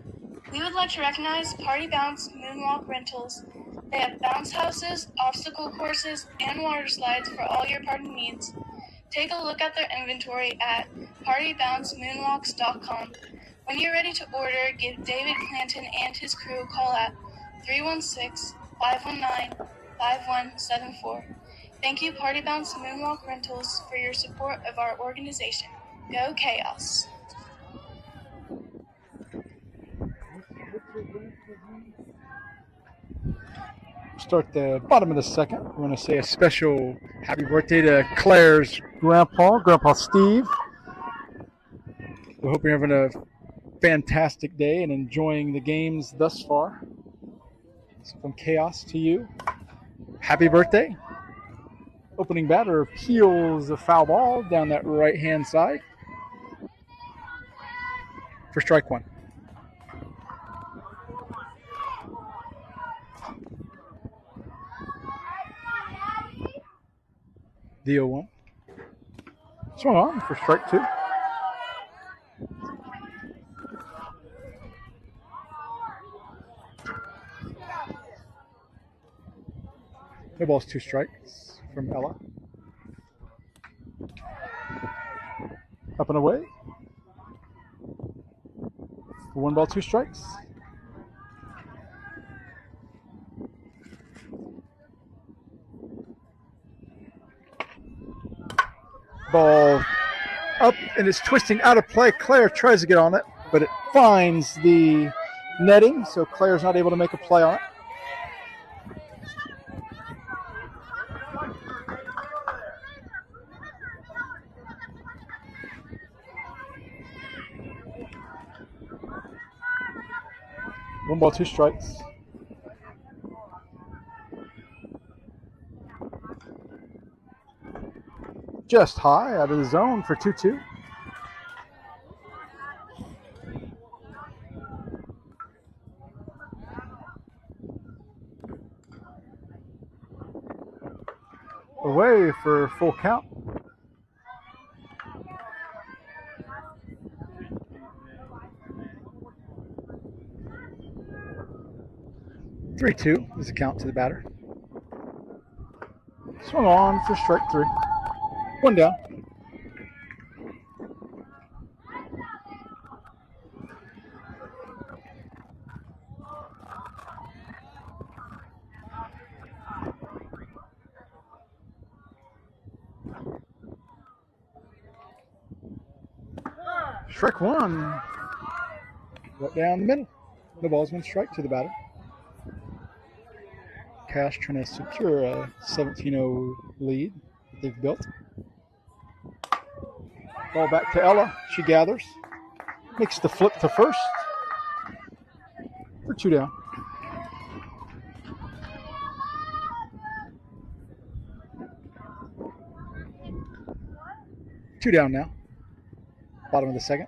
We would like to recognize Party Bounce Moonwalk Rentals. They have bounce houses, obstacle courses, and water slides for all your party needs. Take a look at their inventory at partybounceboonwalks.com. When you're ready to order, give David Clanton and his crew a call at 316-519-5174. Thank you, Party Bounce Moonwalk Rentals, for your support of our organization. Go Khaos! Start the bottom of the second. We want to say a special happy birthday to Claire's Grandpa Steve. We hope you're having a fantastic day and enjoying the games thus far. So from Khaos to you, happy birthday. Opening batter peels a foul ball down that right-hand side for strike one. The 0-1. Swung on for strike two. No balls, 2 strikes from Ella. Up and away. 1 ball, 2 strikes. Ball up and it's twisting out of play. Claire tries to get on it, but it finds the netting, so Claire's not able to make a play on it. One ball, 2 strikes. Just high out of the zone for 2-2. Away for full count. Three-two is the count to the batter. Swung on for strike 3. 1 down. Strike 1. Right down the middle. The ball's 1 strike to the batter. Cash trying to secure a 17-0 lead that they've built. Ball back to Ella. She gathers. Makes the flip to first. For 2 down. Two down now. Bottom of the second.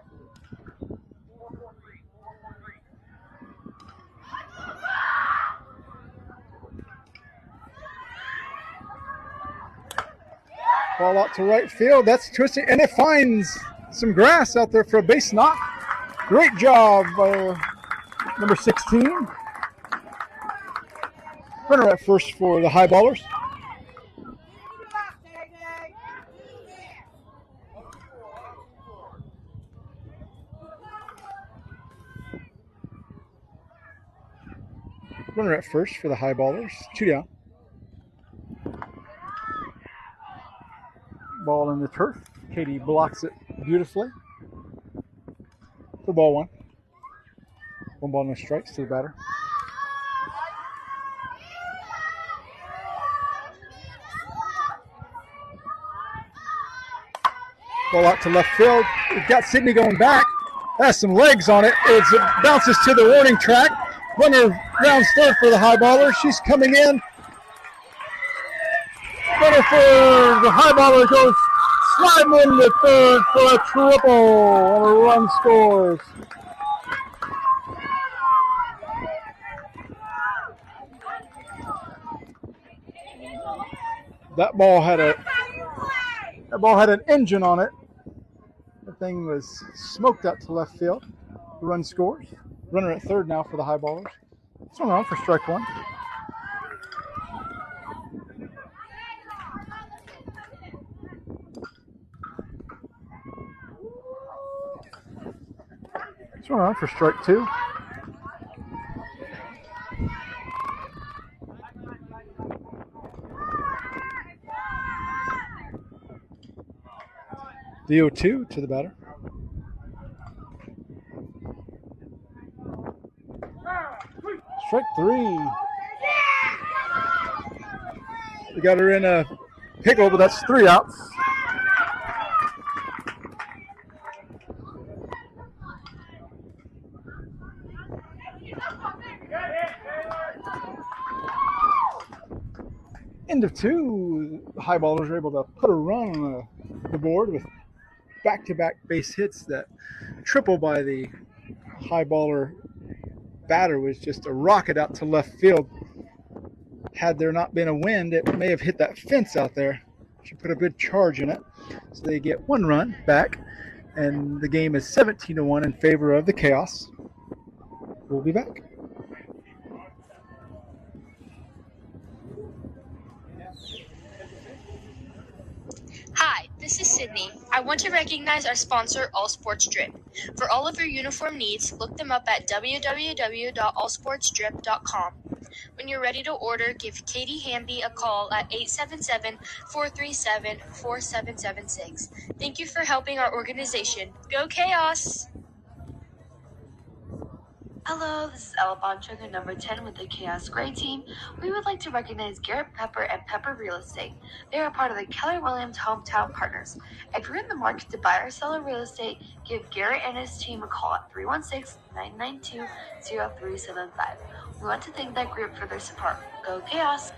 Ball out to right field. That's twisting, and it finds some grass out there for a base knock. Great job by number 16. Runner at first for the Highballers. Runner at first for the Highballers. 2 down. Ball in the turf. Katie blocks it beautifully. For ball 1. 1 ball, no strikes to the batter. Ball out to left field. We've got Sydney going back. Has some legs on it. It bounces to the warning track. Runner rounds third for the Highballer. She's coming in. Runner for the Highballer goes sliding in the third for a triple, and a run scores. That ball had an engine on it. The thing was smoked out to left field. The run scores. Runner at third now for the Highballers. Swung on for strike 1. Swung on for strike 2. The 0-2 to the batter. Strike 3. We got her in a pickle, but that's 3 outs. End of 2. The Highballers are able to put a run on the board with back-to-back base hits. That triple by the Highballer batter was just a rocket out to left field. Had there not been a wind, it may have hit that fence out there. She put a good charge in it. So they get 1 run back, and the game is 17-1 in favor of the Khaos. We'll be back. This is Sydney. I want to recognize our sponsor, All Sports Drip. For all of your uniform needs, look them up at www.allsportsdrip.com. When you're ready to order, give Katie Hamby a call at 877-437-4776. Thank you for helping our organization. Go Chaos! Hello, this is Ella Bontrager, number 10 with the Khaos Grey team. We would like to recognize Garrett Pepper and Pepper Real Estate. They are part of the Keller Williams Hometown Partners. If you're in the market to buy or sell a real estate, give Garrett and his team a call at 316-992-0375. We want to thank that group for their support. Go Chaos!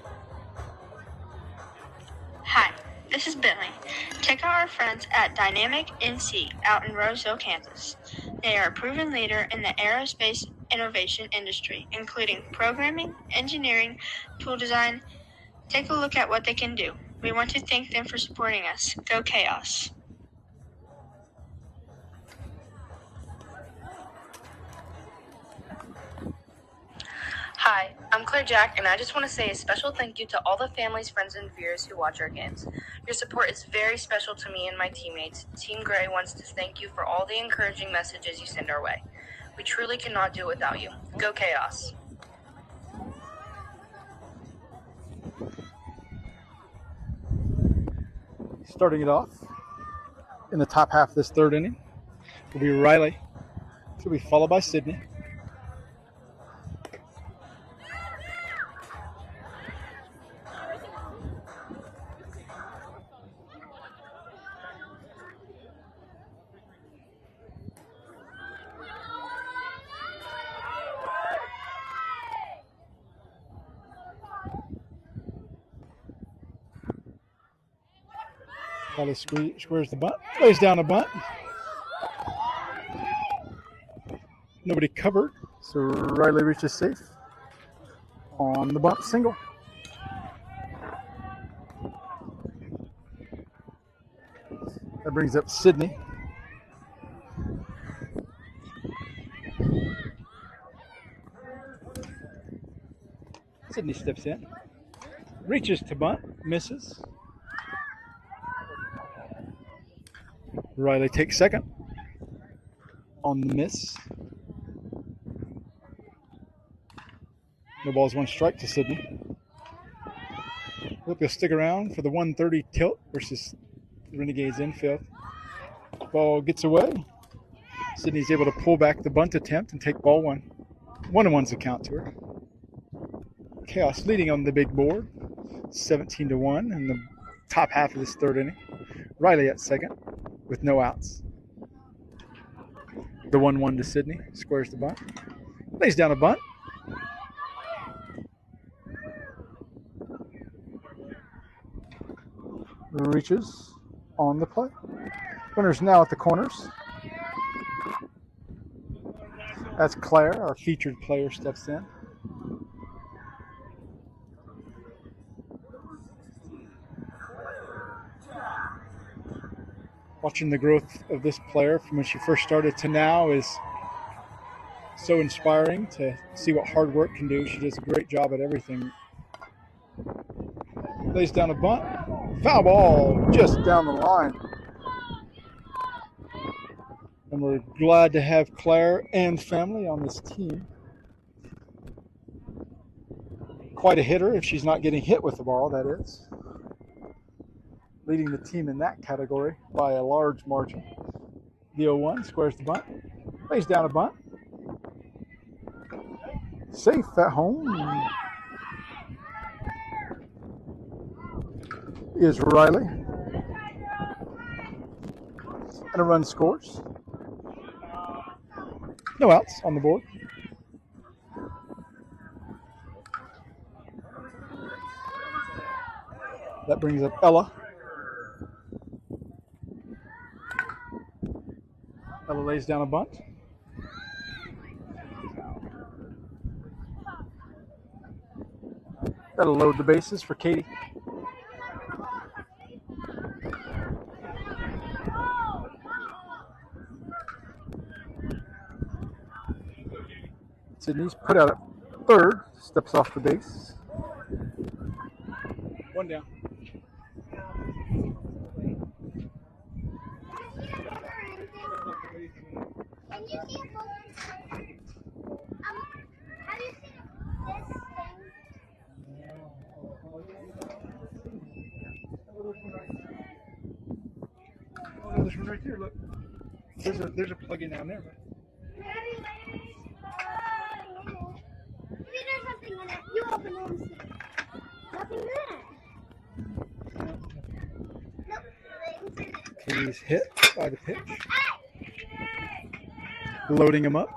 Hi, this is Billy. Check out our friends at Dynamic NC out in Roseville, Kansas. They are a proven leader in the aerospace innovation industry, including programming, engineering, tool design. Take a look at what they can do. We want to thank them for supporting us. Go Chaos! Hi, I'm Claire Jack, and I just want to say a special thank you to all the families, friends, and viewers who watch our games. Your support is very special to me and my teammates. Team Gray wants to thank you for all the encouraging messages you send our way. We truly cannot do it without you. Go Chaos! Starting it off in the top half of this third inning will be Riley. She'll be followed by Sydney. Riley squares the bunt, lays down a bunt. Nobody covered, so Riley reaches safe on the bunt single. That brings up Sydney. Sydney steps in, reaches to bunt, misses. Riley takes second on the miss. No balls, one strike to Sydney. Hope he'll stick around for the 130 tilt versus the Renegades infield. Ball gets away. Sydney's able to pull back the bunt attempt and take ball one. 1-1's the count to her. Chaos leading on the big board, 17-1 in the top half of this third inning. Riley at second with no outs. The 1-1 to Sydney, squares the bunt, lays down a bunt. Reaches on the play. Runners now at the corners. That's Claire, our featured player, steps in. Watching the growth of this player from when she first started to now is so inspiring to see what hard work can do. She does a great job at everything. Lays down a bunt. Foul ball just down the line. And we're glad to have Claire and family on this team. Quite a hitter if she's not getting hit with the ball, that is. Leading the team in that category by a large margin. The 0-1 squares the bunt, lays down a bunt. Safe at home is Riley. And a run scores. No outs on the board. That brings up Ella. Ella lays down a bunt. That'll load the bases for Katie. Sydney's put out at third, steps off the base. One down. Oh, no, there's one right there. Look, there's a plug-in down there. Maybe there's something in it. You open it and see. Nothing there. Nope. He's hit by the pitch. Loading him up.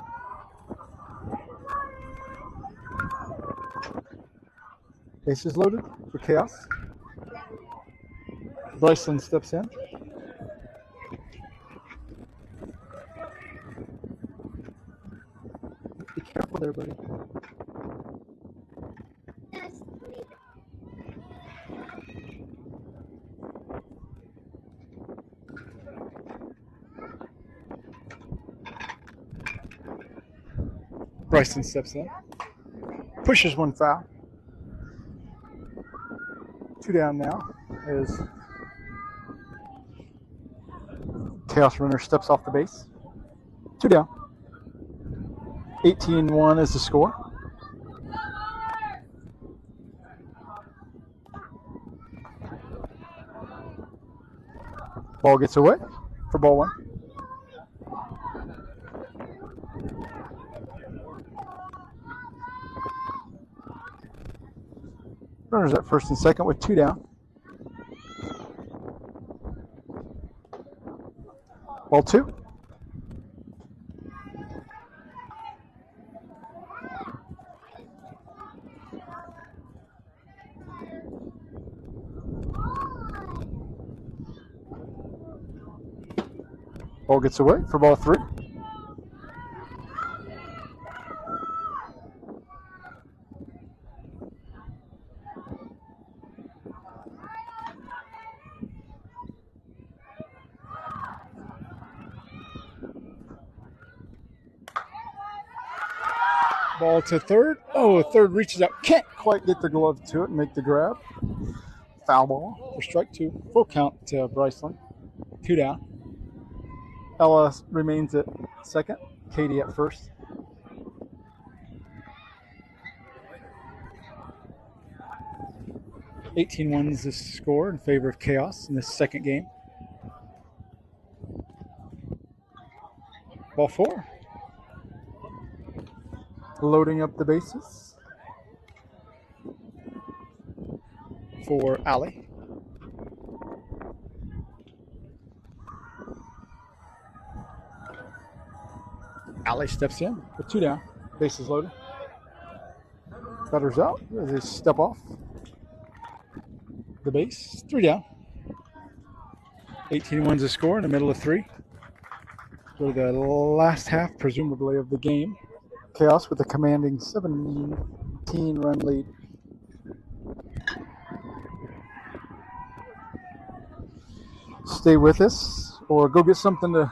Bases loaded for Chaos. Bryceland steps in. Be careful there, buddy. Bryson steps in. Pushes one foul. 2 down now as Chaos Runner steps off the base. 2 down. 18-1 is the score. Ball gets away for ball 1. Runners at first and second with 2 down. Ball 2. Ball gets away for ball 3. Ball to third. Oh, third reaches out. Can't quite get the glove to it and make the grab. Foul ball for strike 2. Full count to Bryceland. 2 down. Ella remains at second. Katie at first. (18-1) is the score in favor of Chaos in this second game. Ball 4. Loading up the bases for Allie. Allie steps in with 2 down. Bases loaded. Batter's out as they step off the base. 3 down. 18-1's the score in the middle of 3. For the last half, presumably, of the game. Chaos with a commanding 17-run lead. Stay with us or go get something to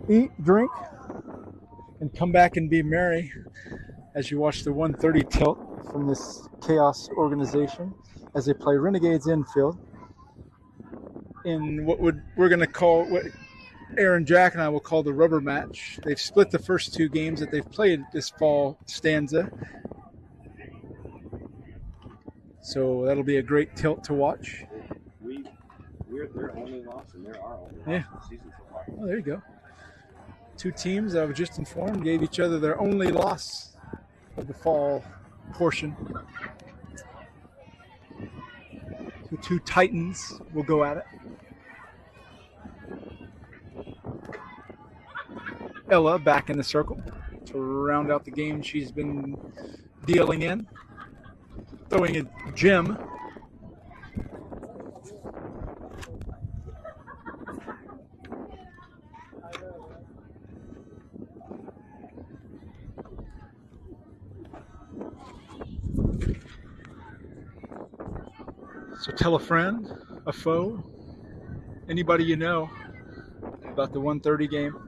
eat, drink, and come back and be merry as you watch the 130 tilt from this Chaos organization as they play Renegades infield in what we're going to call what Aaron, Jack, and I will call the rubber match. They've split the first 2 games that they've played this fall stanza. So that'll be a great tilt to watch. We're their only loss, and they're our only loss of the season so far. Oh, there you go. 2 teams, I was just informed, gave each other their only loss of the fall portion. The 2 Titans will go at it. Ella back in the circle to round out the game she's been dealing in. Throwing a gem. So tell a friend, a foe, anybody you know about the 130 game.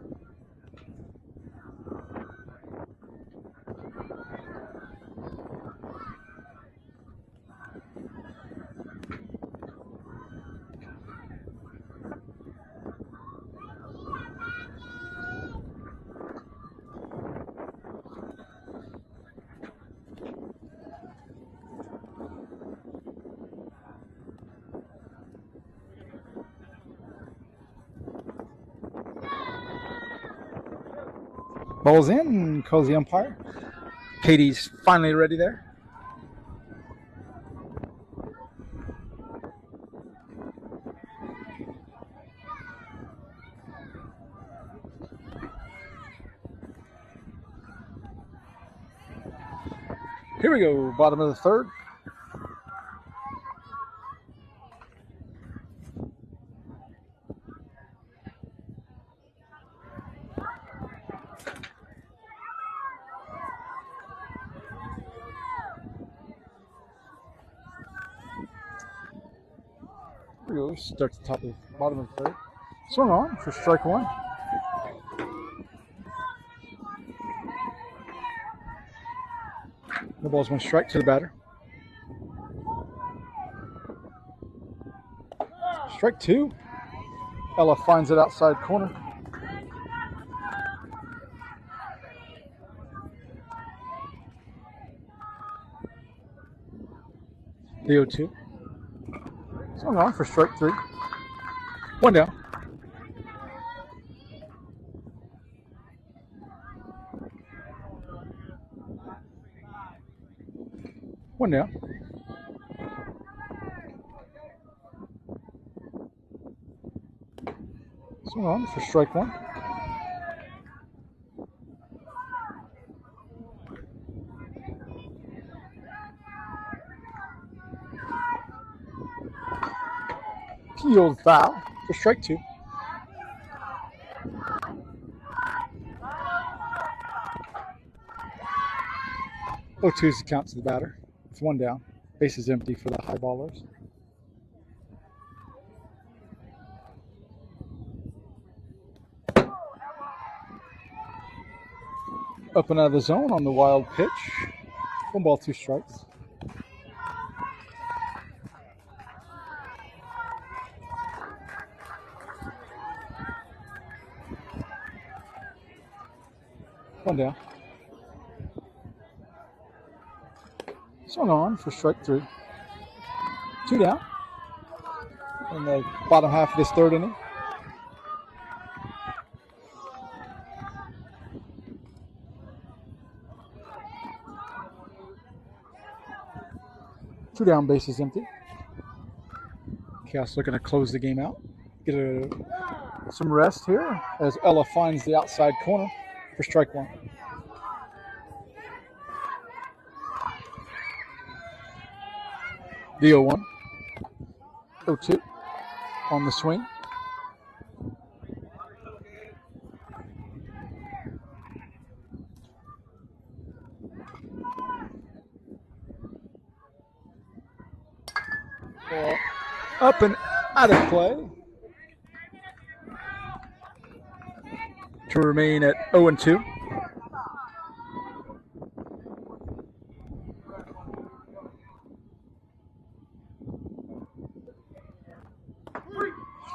Ball's in, calls the umpire. Katie's finally ready there. Here we go, bottom of the third. Here we go, start the top of the bottom of the third. Swung on for strike one. The ball's one strike to the batter. Strike two. Ella finds it outside corner. The 0-2. Swung on for strike three. One down. One down. Swung on for strike one. Peeled foul for strike two. Oh, 2 is the count to the batter. It's one down. Base is empty for the Highballers. Up and out of the zone on the wild pitch. 1 ball, 2 strikes. One down. Swung on for strike three. 2 down. In the bottom half of this third inning. Two down, bases empty. Khaos looking to close the game out. Get some rest here as Ella finds the outside corner for strike one. The 0-1. 0-2 on the swing. Ball up and out of play to remain at 0-2.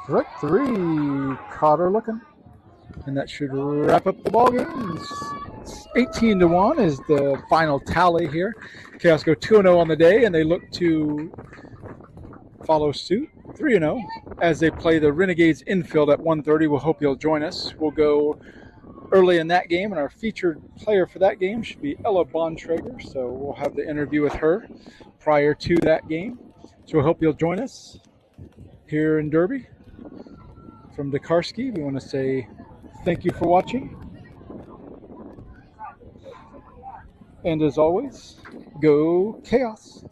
Strike three, Cotter looking, and that should wrap up the ball game. 18-1 is the final tally here. Khaos go 2-0 on the day, and they look to follow suit 3-0 as they play the Renegades infield at 1:30. We'll hope you'll join us. We'll go early in that game, and our featured player for that game should be Ella Bontrager, so we'll have the interview with her prior to that game. So we hope you'll join us here in Derby. From Dakarski, we want to say thank you for watching. And as always, go Khaos.